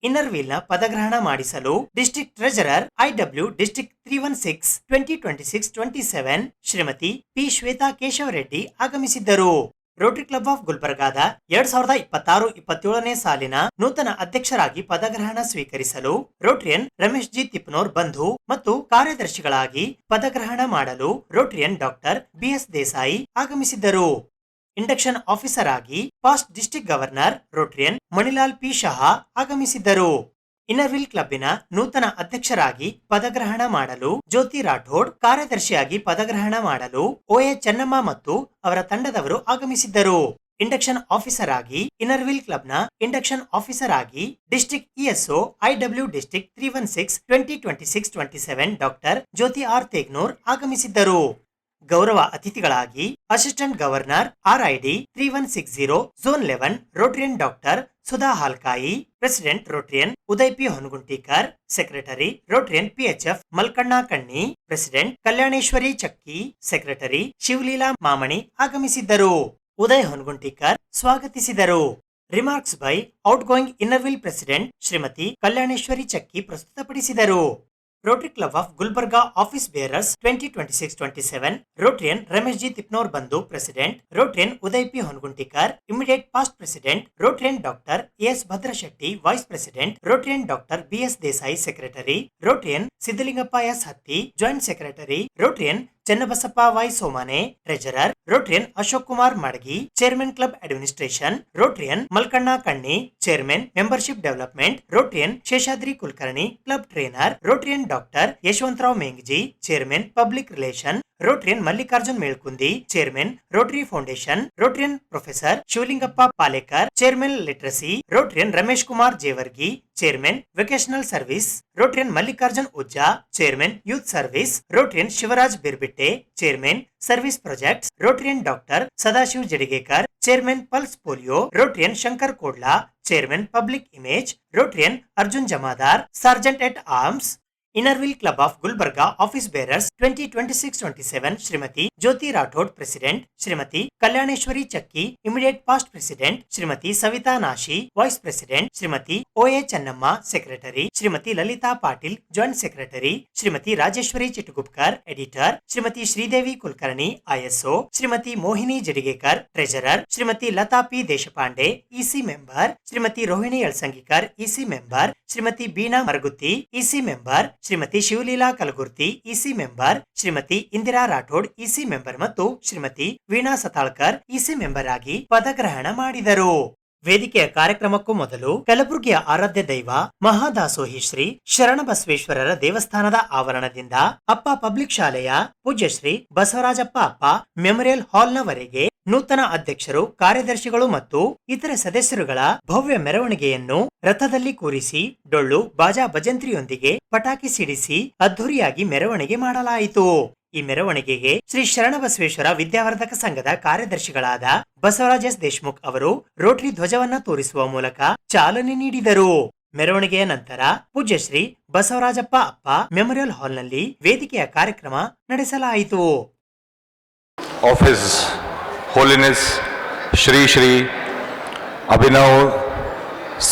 ಇನ್ನರ್ವಿಲ್ ನ ಪದಗ್ರಹಣ ಮಾಡಿಸಲು district treasurer IW district 316 2026-27 Shrimati P Shweta Keshava Reddy ಆಗಮಿಸಿದ್ದರು. ರೋಟರಿ ಕ್ಲಬ್ ಆಫ್ ಗುಲ್ಬರ್ಗಾದ 2026-27ನೇ ಸಾಲಿನ ನೂತನ ಅಧ್ಯಕ್ಷರಾಗಿ ಪದಗ್ರಹಣ ಸ್ವೀಕರಿಸಲು ರೋಟರಿಯನ್ ರಮೇಶ್ ಜಿ ತಿಪ್ನೋರ್ ಬಂಧು ಮತ್ತು ಕಾರ್ಯದರ್ಶಿಗಳಾಗಿ ಪದಗ್ರಹಣ ಮಾಡಲು ರೋಟರಿಯನ್ ಡಾಕ್ಟರ್ BS ದೇಸಾಯಿ ಆಗಮಿಸಿದ್ದರು. ಇಂಡಕ್ಷನ್ ಆಫೀಸರ್ ಆಗಿ past district governor Rotarian Manilal P Shah ಆಗಮಿಸಿದ್ದರು. ಇನ್ನರ್ವಿಲ್ ಕ್ಲಬ್ಬಿನ ನೂತನ ಅಧ್ಯಕ್ಷರಾಗಿ ಪದಗ್ರಹಣ ಮಾಡಲು ಜ್ಯೋತಿ ರಾಠೋಡ್, ಕಾರ್ಯದರ್ಶಿಯಾಗಿ ಪದಗ್ರಹಣ ಮಾಡಲು OA ಚೆನ್ನಮ್ಮ ಮತ್ತು ಅವರ ತಂಡದವರು ಆಗಮಿಸಿದ್ದರು. ಇಂಡಕ್ಷನ್ ಆಫೀಸರ್ ಆಗಿ ಇನ್ನರ್ವಿಲ್ ಕ್ಲಬ್ನ ಇಂಡಕ್ಷನ್ ಆಫೀಸರ್ ಆಗಿ district ESO IW district 316 2026-27 doctor Jyoti R Tegnoor ಆಗಮಿಸಿದ್ದರು. ಗೌರವ ಅತಿಥಿಗಳಾಗಿ assistant governor RID 3160 zone 11 Rotarian doctor Sudha Halkai, president Rotarian Uday P Honaguntikar, secretary Rotarian PHF Malkanna Kanni, president ಕಲ್ಯಾಣೇಶ್ವರಿ ಚಕ್ಕಿ, ಸೆಕ್ರೆಟರಿ ಶಿವಲೀಲಾ ಮಾಮಣಿ ಆಗಮಿಸಿದ್ದರು. ಉದಯ್ ಹೊನಗುಂಟಿಕರ್ ಸ್ವಾಗತಿಸಿದರು. Remarks by outgoing Inner Wheel president Shrimati Kalyaneshwari Chakki ಪ್ರಸ್ತುತಪಡಿಸಿದರು. Rotary club of Gulbarga office bearers 2026-27 Rotarian Ramesh G Tipnor ಬಂಧು president, Rotarian Uday P Honaguntikar immediate past president, Rotarian doctor ES Bhadrashetti vice president, Rotarian doctor BS Desai secretary, Rotarian Siddalingappa S Hatti joint secretary, Rotarian Channabasappa Y Somane treasurer, Rotarian Ashok Kumar Madagi chairman club administration, Rotarian Malkanna Kanni chairman membership development, Rotarian Seshadri Kulkarni club trainer, Rotarian doctor Yashwantrao Mengji chairman public relation, Rotarian Mallikarjun Melkundi chairman Rotary foundation, Rotarian professor Shivalingappa Palekar chairman literacy, Rotarian Ramesh Kumar Jewargi chairman vocational service, Rotarian Mallikarjun Ujja chairman youth service, Rotarian Shivraj Birbitte chairman service projects, Rotarian doctor Sadashiv Jadigekar chairman pulse polio, Rotarian Shankar Kodla chairman public image, Rotarian Arjun Jamadar sergeant at arms, Inner Wheel club of Gulbarga office bearers 2026-27 Shrimati Jyothi Rathod president, Shrimati Kalyaneshwari Chakki immediate past president, Shrimati Savita Nashi vice president, Shrimati OA Chennamma secretary, Shrimati Lalita Patil joint secretary, Shrimati Rajeshwari Chitgupkar editor, Shrimati Sridevi Kulkarni ISO, Shrimati Mohini Jadigekar treasurer, Shrimati Lata P Deshpande EC member, Shrimati Rohini Yalasangikar EC member, Shrimati Beena Maragutti EC member, Shrimati Shivaleela Kalagurti EC member, Shrimati Indira Rathod EC member ಮತ್ತು Shrimati Veena Satalkar EC member ಆಗಿ ಪದಗ್ರಹಣ ಮಾಡಿದರು. ವೇದಿಕೆಯ ಕಾರ್ಯಕ್ರಮಕ್ಕೂ ಮೊದಲು ಕಲಬುರಗಿಯ ಆರಾಧ್ಯ ದೈವ ಮಹಾದಾಸೋಹಿ ಶ್ರೀ ಶರಣಬಸವೇಶ್ವರರ ದೇವಸ್ಥಾನದ ಆವರಣದಿಂದ ಅಪ್ಪ ಪಬ್ಲಿಕ್ ಶಾಲೆಯ ಪೂಜ್ಯ ಶ್ರೀ ಬಸವರಾಜಪ್ಪ ಅಪ್ಪ ಮೆಮೋರಿಯಲ್ ಹಾಲ್ನವರೆಗೆ ನೂತನ ಅಧ್ಯಕ್ಷರು, ಕಾರ್ಯದರ್ಶಿಗಳು ಮತ್ತು ಇತರ ಸದಸ್ಯರುಗಳ ಭವ್ಯ ಮೆರವಣಿಗೆಯನ್ನು ರಥದಲ್ಲಿ ಕೂರಿಸಿ ಡೊಳ್ಳು ಬಾಜಾ ಭಜಂತ್ರಿಯೊಂದಿಗೆ ಪಟಾಕಿ ಸಿಡಿಸಿ ಅದ್ಧೂರಿಯಾಗಿ ಮೆರವಣಿಗೆ ಮಾಡಲಾಯಿತು. ಈ ಮೆರವಣಿಗೆಗೆ ಶ್ರೀ ಶರಣಬಸವೇಶ್ವರ ವಿದ್ಯಾವರ್ಧಕ ಸಂಘದ ಕಾರ್ಯದರ್ಶಿಗಳಾದ ಬಸವರಾಜ್ ಎಸ್ ದೇಶಮುಖ್ ಅವರು ರೋಟರಿ ಧ್ವಜವನ್ನ ತೋರಿಸುವ ಮೂಲಕ ಚಾಲನೆ ನೀಡಿದರು. ಮೆರವಣಿಗೆಯ ನಂತರ ಪೂಜ್ಯ ಶ್ರೀ ಬಸವರಾಜಪ್ಪ ಅಪ್ಪ ಮೆಮೋರಿಯಲ್ ಹಾಲ್ನಲ್ಲಿ ವೇದಿಕೆಯ ಕಾರ್ಯಕ್ರಮ ನಡೆಸಲಾಯಿತು. ಆಫೀಸ್ ಹೋಲಿನೆಸ್ ಶ್ರೀ ಶ್ರೀ ಅಭಿನವ್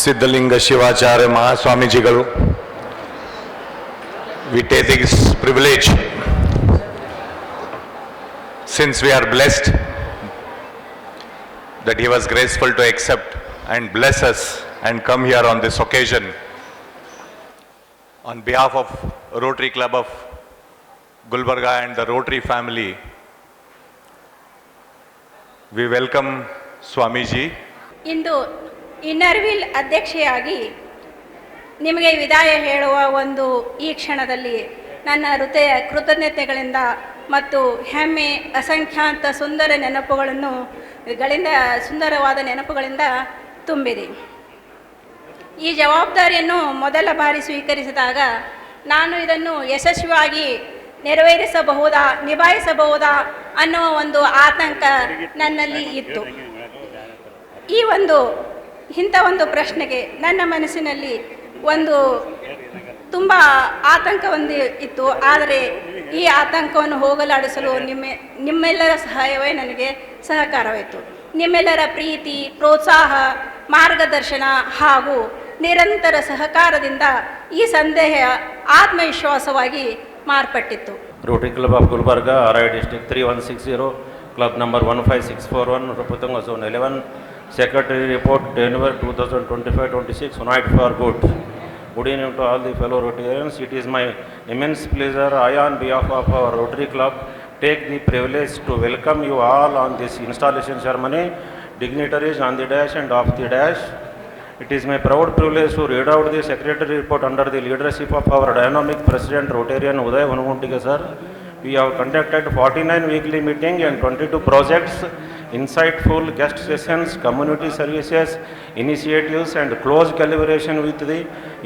ಸಿದ್ಧಲಿಂಗ ಶಿವಾಚಾರ್ಯ ಮಹಾಸ್ವಾಮೀಜಿಗಳು, we take this privilege since we are blessed that he was graceful to accept and bless us and come here on this occasion. On behalf of Rotary Club of Gulbarga and the Rotary family, we welcome Swamiji. ಇಂದು Inner Wheel ಅಧ್ಯಕ್ಷೆಯಾಗಿ ನಿಮಗೆ ವಿದಾಯ ಹೇಳುವ ಒಂದು ಈ ಕ್ಷಣದಲ್ಲಿ ನನ್ನ ಹೃದಯ ಕೃತಜ್ಞತೆಗಳಿಂದ ಮತ್ತು ಹೆಮ್ಮೆ ಅಸಂಖ್ಯಾತ ಸುಂದರವಾದ ನೆನಪುಗಳಿಂದ ತುಂಬಿದೆ. ಈ ಜವಾಬ್ದಾರಿಯನ್ನು ಮೊದಲ ಬಾರಿ ಸ್ವೀಕರಿಸಿದಾಗ ನಾನು ಇದನ್ನು ಯಶಸ್ವಿಯಾಗಿ ನಿಭಾಯಿಸಬಹುದಾ ಅನ್ನುವ ಒಂದು ಆತಂಕ ನನ್ನಲ್ಲಿ ಇತ್ತು. ಇಂಥ ಒಂದು ಪ್ರಶ್ನೆಗೆ ನನ್ನ ಮನಸ್ಸಿನಲ್ಲಿ ತುಂಬ ಆತಂಕ ಇತ್ತು. ಆದರೆ ಈ ಆತಂಕವನ್ನು ಹೋಗಲಾಡಿಸಲು ನಿಮ್ಮೆಲ್ಲರ ಸಹಾಯವೇ ನನಗೆ ಸಹಕಾರವಾಯಿತು. ನಿಮ್ಮೆಲ್ಲರ ಪ್ರೀತಿ, ಪ್ರೋತ್ಸಾಹ, ಮಾರ್ಗದರ್ಶನ ಹಾಗೂ ನಿರಂತರ ಸಹಕಾರದಿಂದ ಈ ಸಂದೇಹ ಆತ್ಮವಿಶ್ವಾಸವಾಗಿ ಮಾರ್ಪಟ್ಟಿತ್ತು. Rotary Club of Gulbarga, RI District 3160, Club number 15641, Rupatanga Zone 11, Secretary Report, January 2025-26, Unite for Good. Good evening to all the fellow Rotarians. It is my immense pleasure, I on behalf of our Rotary Club, take the privilege to welcome you all on this installation ceremony, dignitaries on the dash and off the dash. It is my proud privilege to read out the Secretary Report under the leadership of our dynamic President Rotarian Uday Vanuguntiga sir. We have conducted 49 weekly meetings and 22 projects, insightful guest sessions, community services, initiatives and close collaboration with the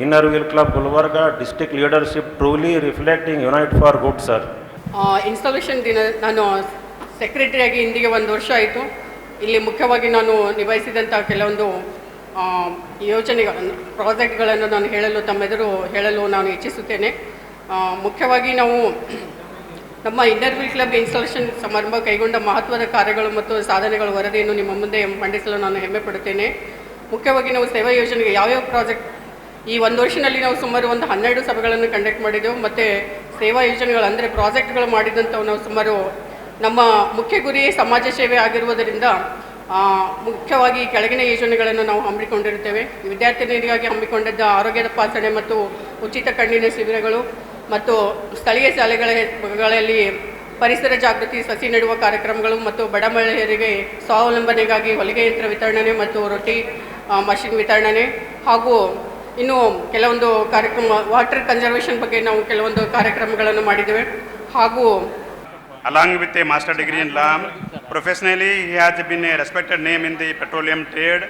Innerville Club Gulbarga district leadership, truly reflecting Unite for Good sir. Installation ದಿನ ನಾನು ಸೆಕ್ರೆಟರಿಯಾಗಿ ಇಂದಿಗೆ 1 ವರ್ಷ ಆಯಿತು. ಇಲ್ಲಿ ಮುಖ್ಯವಾಗಿ ನಾನು ನಿಭಾಯಿಸಿದಂಥ ಕೆಲವೊಂದು ಯೋಜನೆಗಳನ್ನು, ಪ್ರಾಜೆಕ್ಟ್ಗಳನ್ನು ನಾನು ಹೇಳಲು ನಾನು ಇಚ್ಛಿಸುತ್ತೇನೆ. ಮುಖ್ಯವಾಗಿ ನಾವು ನಮ್ಮ ಇನ್ನರ್ವಿಲ್ ಕ್ಲಬ್ ಇನ್ಸ್ಟಾಲೇಷನ್ ಸಮಾರಂಭ ಕೈಗೊಂಡ ಮಹತ್ವದ ಕಾರ್ಯಗಳು ಮತ್ತು ಸಾಧನೆಗಳ ವರದಿಯನ್ನು ನಿಮ್ಮ ಮುಂದೆ ಮಂಡಿಸಲು ನಾನು ಹೆಮ್ಮೆ ಪಡುತ್ತೇನೆ. ಮುಖ್ಯವಾಗಿ ನಾವು ಸೇವಾ ಯೋಜನೆಗೆ ಯಾವ್ಯಾವ ಪ್ರಾಜೆಕ್ಟ್ ಈ 1 ವರ್ಷದಲ್ಲಿ ನಾವು ಸುಮಾರು 12 ಸಭೆಗಳನ್ನು ಕಂಡಕ್ಟ್ ಮಾಡಿದ್ದೆವು. ಮತ್ತು ಸೇವಾ ಯೋಜನೆಗಳು ಅಂದರೆ ಪ್ರಾಜೆಕ್ಟ್ಗಳು ಮಾಡಿದಂಥವು ನಾವು ಸುಮಾರು ನಮ್ಮ ಮುಖ್ಯ ಗುರಿ ಸಮಾಜ ಸೇವೆ ಆಗಿರುವುದರಿಂದ ಮುಖ್ಯವಾಗಿ ಕೆಳಗಿನ ಯೋಜನೆಗಳನ್ನು ನಾವು ಹಮ್ಮಿಕೊಂಡಿರುತ್ತೇವೆ. ವಿದ್ಯಾರ್ಥಿನಿಯರಿಗಾಗಿ ಹಮ್ಮಿಕೊಂಡಿದ್ದ ಆರೋಗ್ಯದ ತಪಾಸಣೆ ಮತ್ತು ಉಚಿತ ಕಣ್ಣಿನ ಶಿಬಿರಗಳು ಮತ್ತು ಸ್ಥಳೀಯ ಶಾಲೆಗಳಲ್ಲಿ ಪರಿಸರ ಜಾಗೃತಿ ಸಸಿ ನೆಡುವ ಕಾರ್ಯಕ್ರಮಗಳು ಮತ್ತು ಬಡ ಮಹಿಳೆಯರಿಗೆ ಸ್ವಾವಲಂಬನೆಗಾಗಿ ಹೊಲಿಗೆ ಯಂತ್ರ ವಿತರಣೆ ಮತ್ತು ರೊಟ್ಟಿ ಮಷಿನ್ ವಿತರಣೆ ಹಾಗೂ ಇನ್ನು ಕೆಲವೊಂದು ಕಾರ್ಯಕ್ರಮ ವಾಟರ್ ಕನ್ಸರ್ವೇಷನ್ ಬಗ್ಗೆ ನಾವು ಕೆಲವೊಂದು ಕಾರ್ಯಕ್ರಮಗಳನ್ನು ಮಾಡಿದ್ದೇವೆ. ಹಾಗೂ along with a master degree in law, professionally he has been a respected name in the petroleum trade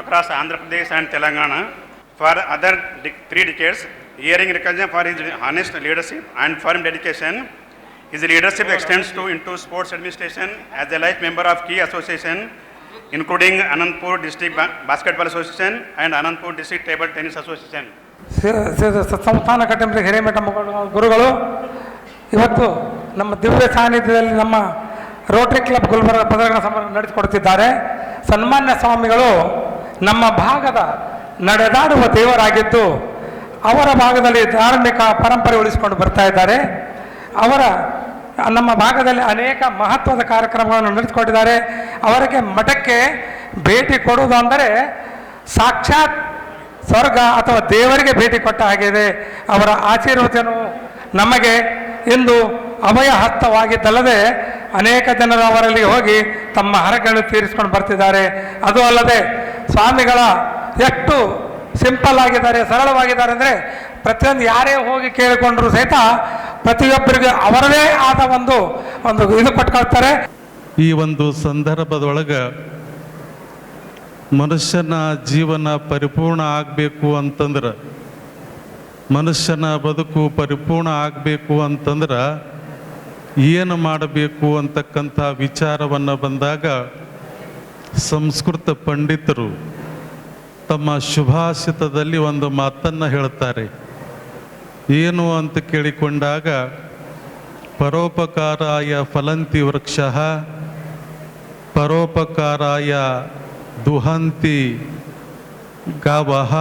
across Andhra Pradesh and Telangana for other 3 decades, earning recognition for his honest leadership and firm dedication. His leadership extends into sports administration as a life member of key association including Anandpur District Basketball Association and Anandpur District Table Tennis Association. ಸಂಸ್ಥಾನ ಕಟ್ಟಂಬ ಹಿರೇಮಠ ಗುರುಗಳು ಇವತ್ತು ನಮ್ಮ ದಿವ್ಯ ಸಾನ್ನಿಧ್ಯದಲ್ಲಿ ನಮ್ಮ Rotary club Gulbarga ಪದಗ್ರಹಣ ಸಮಾರಂಭ ನಡೆಸಿಕೊಡುತ್ತಿದ್ದಾರೆ. ಸನ್ಮಾನ್ಯ ಸ್ವಾಮಿಗಳು ನಮ್ಮ ಭಾಗದ ನಡೆದಾಡುವ ದೇವರಾಗಿದ್ದು ಅವರ ಭಾಗದಲ್ಲಿ ಧಾರ್ಮಿಕ ಪರಂಪರೆ ಉಳಿಸಿಕೊಂಡು ಬರ್ತಾ ಇದ್ದಾರೆ. ನಮ್ಮ ಭಾಗದಲ್ಲಿ ಅನೇಕ ಮಹತ್ವದ ಕಾರ್ಯಕ್ರಮಗಳನ್ನು ನಡೆಸಿಕೊಟ್ಟಿದ್ದಾರೆ. ಅವರಿಗೆ ಮಠಕ್ಕೆ ಭೇಟಿ ಕೊಡುವುದು ಅಂದರೆ ಸಾಕ್ಷಾತ್ ಸ್ವರ್ಗ ಅಥವಾ ದೇವರಿಗೆ ಭೇಟಿ ಕೊಟ್ಟ ಹಾಗಿದೆ. ಅವರ ಆಶೀರ್ವಚನವು ನಮಗೆ ಇಂದು ಅಭಯ ಹಸ್ತವಾಗಿದ್ದಲ್ಲದೆ ಅನೇಕ ಜನರು ಅವರಲ್ಲಿ ಹೋಗಿ ತಮ್ಮ ಹರಗಳನ್ನು ತೀರಿಸ್ಕೊಂಡು ಬರ್ತಿದ್ದಾರೆ. ಅದು ಅಲ್ಲದೆ ಸ್ವಾಮಿಗಳ ಎಷ್ಟು ಸಿಂಪಲ್ ಆಗಿದ್ದಾರೆ, ಸರಳವಾಗಿದ್ದಾರೆ ಅಂದರೆ ಪ್ರತಿಯೊಂದು ಯಾರೇ ಹೋಗಿ ಕೇಳಿಕೊಂಡ್ರು ಸಹಿತ ಪ್ರತಿಯೊಬ್ಬರಿಗೆ ಅವರದೇ ಆದ ಒಂದು ಇದು ಕೊಟ್ಕೊಳ್ತಾರೆ. ಈ ಒಂದು ಸಂದರ್ಭದೊಳಗೆ ಮನುಷ್ಯನ ಜೀವನ ಪರಿಪೂರ್ಣ ಆಗಬೇಕು ಅಂತಂದ್ರೆ, ಮನುಷ್ಯನ ಬದುಕು ಪರಿಪೂರ್ಣ ಆಗಬೇಕು ಅಂತಂದ್ರೆ ಏನು ಮಾಡಬೇಕು ಅಂತಕ್ಕಂಥ ವಿಚಾರವನ್ನು ಬಂದಾಗ ಸಂಸ್ಕೃತ ಪಂಡಿತರು ತಮ್ಮ ಶುಭಾಷಿತದಲ್ಲಿ ಒಂದು ಮಾತನ್ನು ಹೇಳ್ತಾರೆ. ಏನು ಅಂತ ಕೇಳಿಕೊಂಡಾಗ, ಪರೋಪಕಾರಾಯ ಫಲಂತಿ ವೃಕ್ಷ, ಪರೋಪಕಾರಾಯ ದುಹಂತಿ ಗಾವಃ,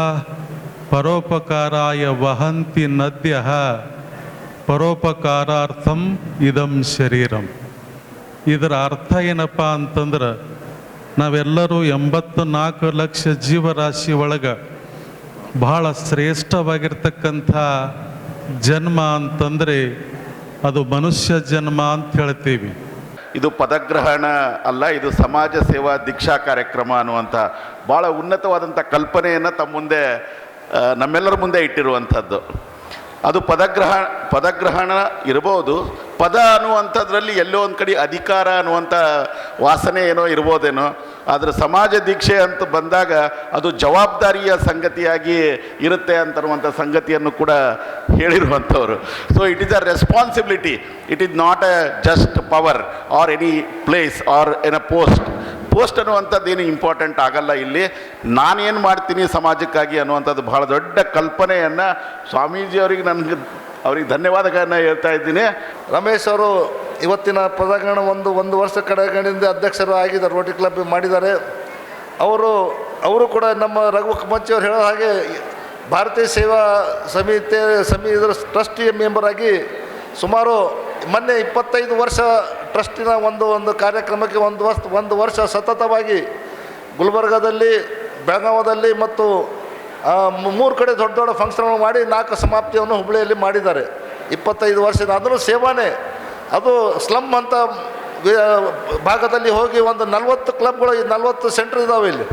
ಪರೋಪಕಾರಾಯ ವಹಂತಿ ನದ್ಯಃ, ಪರೋಪಕಾರಾರ್ಥಂ ಇದಂ ಶರೀರಂ. ಇದರ ಅರ್ಥ ಏನಪ್ಪ ಅಂತಂದ್ರೆ, ನಾವೆಲ್ಲರೂ 84 ಲಕ್ಷ ಜೀವರಾಶಿ ಒಳಗೆ ಬಹಳ ಶ್ರೇಷ್ಠವಾಗಿರ್ತಕ್ಕಂಥ ಜನ್ಮ ಅಂತಂದರೆ ಅದು ಮನುಷ್ಯ ಜನ್ಮ ಅಂತ ಹೇಳ್ತೀವಿ. ಇದು ಪದಗ್ರಹಣ ಅಲ್ಲ, ಇದು ಸಮಾಜ ಸೇವಾ ದೀಕ್ಷಾ ಕಾರ್ಯಕ್ರಮ ಅನ್ನುವಂಥ ಭಾಳ ಉನ್ನತವಾದಂಥ ಕಲ್ಪನೆಯನ್ನು ತಮ್ಮ ಮುಂದೆ ನಮ್ಮೆಲ್ಲರ ಮುಂದೆ ಇಟ್ಟಿರುವಂಥದ್ದು. ಅದು ಪದಗ್ರಹಣ ಇರ್ಬೋದು. ಪದ ಅನ್ನುವಂಥದ್ರಲ್ಲಿ ಎಲ್ಲೋ ಒಂದು ಕಡೆ ಅಧಿಕಾರ ಅನ್ನುವಂಥ ವಾಸನೆ ಏನೋ ಇರ್ಬೋದೇನೋ, ಆದರೆ ಸಮಾಜ ದೀಕ್ಷೆ ಅಂತ ಬಂದಾಗ ಅದು ಜವಾಬ್ದಾರಿಯ ಸಂಗತಿಯಾಗಿ ಇರುತ್ತೆ ಅಂತನ್ನುವಂಥ ಸಂಗತಿಯನ್ನು ಕೂಡ ಹೇಳಿರುವಂಥವ್ರು. So it is a responsibility, it is not a just power or any place or an a post ಅನ್ನುವಂಥದ್ದು ಏನು ಇಂಪಾರ್ಟೆಂಟ್ ಆಗಲ್ಲ. ಇಲ್ಲಿ ನಾನೇನು ಮಾಡ್ತೀನಿ ಸಮಾಜಕ್ಕಾಗಿ ಅನ್ನುವಂಥದ್ದು ಬಹಳ ದೊಡ್ಡ ಕಲ್ಪನೆಯನ್ನು ಸ್ವಾಮೀಜಿಯವರಿಗೆ ಅವ್ರಿಗೆ ಧನ್ಯವಾದಗಳನ್ನು ಹೇಳ್ತಾ ಇದ್ದೀನಿ. ರಮೇಶ್ ಅವರು ಇವತ್ತಿನ ಪದಗ್ರಹಣ ಒಂದು ವರ್ಷ ಕಡೆಗಳಿಂದ ಅಧ್ಯಕ್ಷರು ಆಗಿದ್ದಾರೆ, ರೋಟರಿ ಕ್ಲಬ್ ಮಾಡಿದ್ದಾರೆ. ಅವರು ಕೂಡ ನಮ್ಮ ರಘು ಮಂಚಿಯವರು ಹೇಳೋ ಹಾಗೆ ಭಾರತೀಯ ಸೇವಾ ಸಮಿತಿ ಟ್ರಸ್ಟಿ ಮೆಂಬರ್ ಆಗಿ ಸುಮಾರು ಮೊನ್ನೆ 25 ವರ್ಷ ಟ್ರಸ್ಟಿನ ಒಂದು ಕಾರ್ಯಕ್ರಮಕ್ಕೆ ಒಂದು ವರ್ಷ ಸತತವಾಗಿ ಗುಲ್ಬರ್ಗಾದಲ್ಲಿ, ಬೆಳಗಾವದಲ್ಲಿ ಮತ್ತು 3 ಕಡೆ ದೊಡ್ಡ ದೊಡ್ಡ ಫಂಕ್ಷನ್ಗಳು ಮಾಡಿ 4 ಸಮಾಪ್ತಿಯನ್ನು ಹುಬ್ಬಳ್ಳಿಯಲ್ಲಿ ಮಾಡಿದ್ದಾರೆ. 25 ವರ್ಷದ ಅದನ್ನು ಸೇವಾನೇ. ಅದು ಸ್ಲಮ್ ಅಂತ ಭಾಗದಲ್ಲಿ ಹೋಗಿ ಒಂದು 40 ಕ್ಲಬ್ಗಳು, 40 ಸೆಂಟ್ರ್ ಇದ್ದಾವೆ ಇಲ್ಲಿ.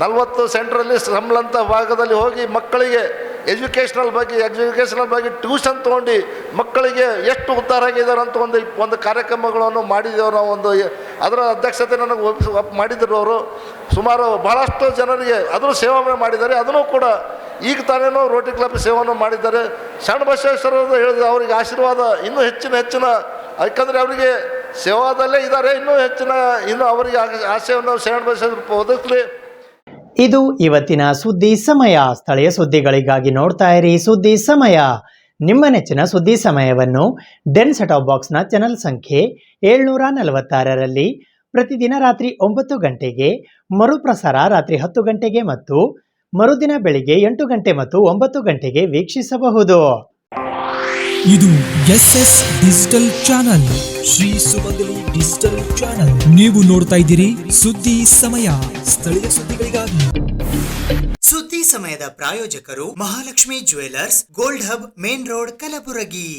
40 ಸೆಂಟ್ರಲ್ಲಿ ಸ್ಲಮ್ಲಂಥ ಭಾಗದಲ್ಲಿ ಹೋಗಿ ಮಕ್ಕಳಿಗೆ ಎಜುಕೇಷನಲ್ ಬಗ್ಗೆ ಟ್ಯೂಷನ್ ತೊಗೊಂಡು ಮಕ್ಕಳಿಗೆ ಎಷ್ಟು ಉದ್ಧಾರ ಆಗಿದ್ದಾರೆ ಅಂತ ಒಂದು ಕಾರ್ಯಕ್ರಮಗಳನ್ನು ಮಾಡಿದ್ದೇವೆ ನಾವು. ಅದರ ಅಧ್ಯಕ್ಷತೆ ನನಗೆ ಮಾಡಿದ್ರು ಅವರು. ಸುಮಾರು ಬಹಳಷ್ಟು ಜನರಿಗೆ ಅದನ್ನು ಸೇವೆ ಮಾಡಿದ್ದಾರೆ. ಅದನ್ನು ಕೂಡ ಈಗ ತಾನೇನೋ ರೋಟರಿ ಕ್ಲಬ್ ಸೇವೆಯನ್ನು ಮಾಡಿದ್ದಾರೆ. ಶರಣ ಬಸವೇಶ್ವರರು ಹೇಳಿದ ಅವರಿಗೆ ಆಶೀರ್ವಾದ ಇನ್ನೂ ಹೆಚ್ಚಿನ ಯಾಕಂದರೆ ಅವರಿಗೆ ಸೇವಾದಲ್ಲೇ ಇದ್ದಾರೆ. ಇನ್ನೂ ಅವರಿಗೆ ಆಶಯವನ್ನು ಶರಣ ಬಸವೇಶ್ವರ ಒದಗಿಸಲಿ. ಇದು ಇವತ್ತಿನ ಸುದ್ದಿ ಸಮಯ. ಸ್ಥಳೀಯ ಸುದ್ದಿಗಳಿಗಾಗಿ ನೋಡ್ತಾ ಇರಿ ಸುದ್ದಿ ಸಮಯ. ನಿಮ್ಮ ನೆಚ್ಚಿನ ಸುದ್ದಿ ಸಮಯವನ್ನು ಡೆನ್ ಸೆಟಾಪ್ ಬಾಕ್ಸ್ನ ಚಾನೆಲ್ ಸಂಖ್ಯೆ 746ರಲ್ಲಿ ಪ್ರತಿದಿನ ರಾತ್ರಿ 9 ಗಂಟೆಗೆ, ಮರುಪ್ರಸಾರ ರಾತ್ರಿ 10 ಗಂಟೆಗೆ ಮತ್ತು ಮರುದಿನ ಬೆಳಿಗ್ಗೆ 8 ಗಂಟೆ ಮತ್ತು 9 ಗಂಟೆಗೆ ವೀಕ್ಷಿಸಬಹುದು. ಇದು SS ಡಿಜಿಟಲ್ ಚಾನಲ್, ಶ್ರೀ ಸುಮಂಗಲಿ ಡಿಜಿಟಲ್ ಚಾನಲ್. ನೀವು ನೋಡ್ತಾ ಇದ್ದೀರಿ ಸುದ್ದಿ ಸಮಯ, ಸ್ಥಳೀಯ ಸುದ್ದಿಗಳಿಗಾಗಿ. ಸುದ್ದಿ ಸಮಯದ ಪ್ರಾಯೋಜಕರು Mahalakshmi jewellers, gold hub, main road, Kalaburagi.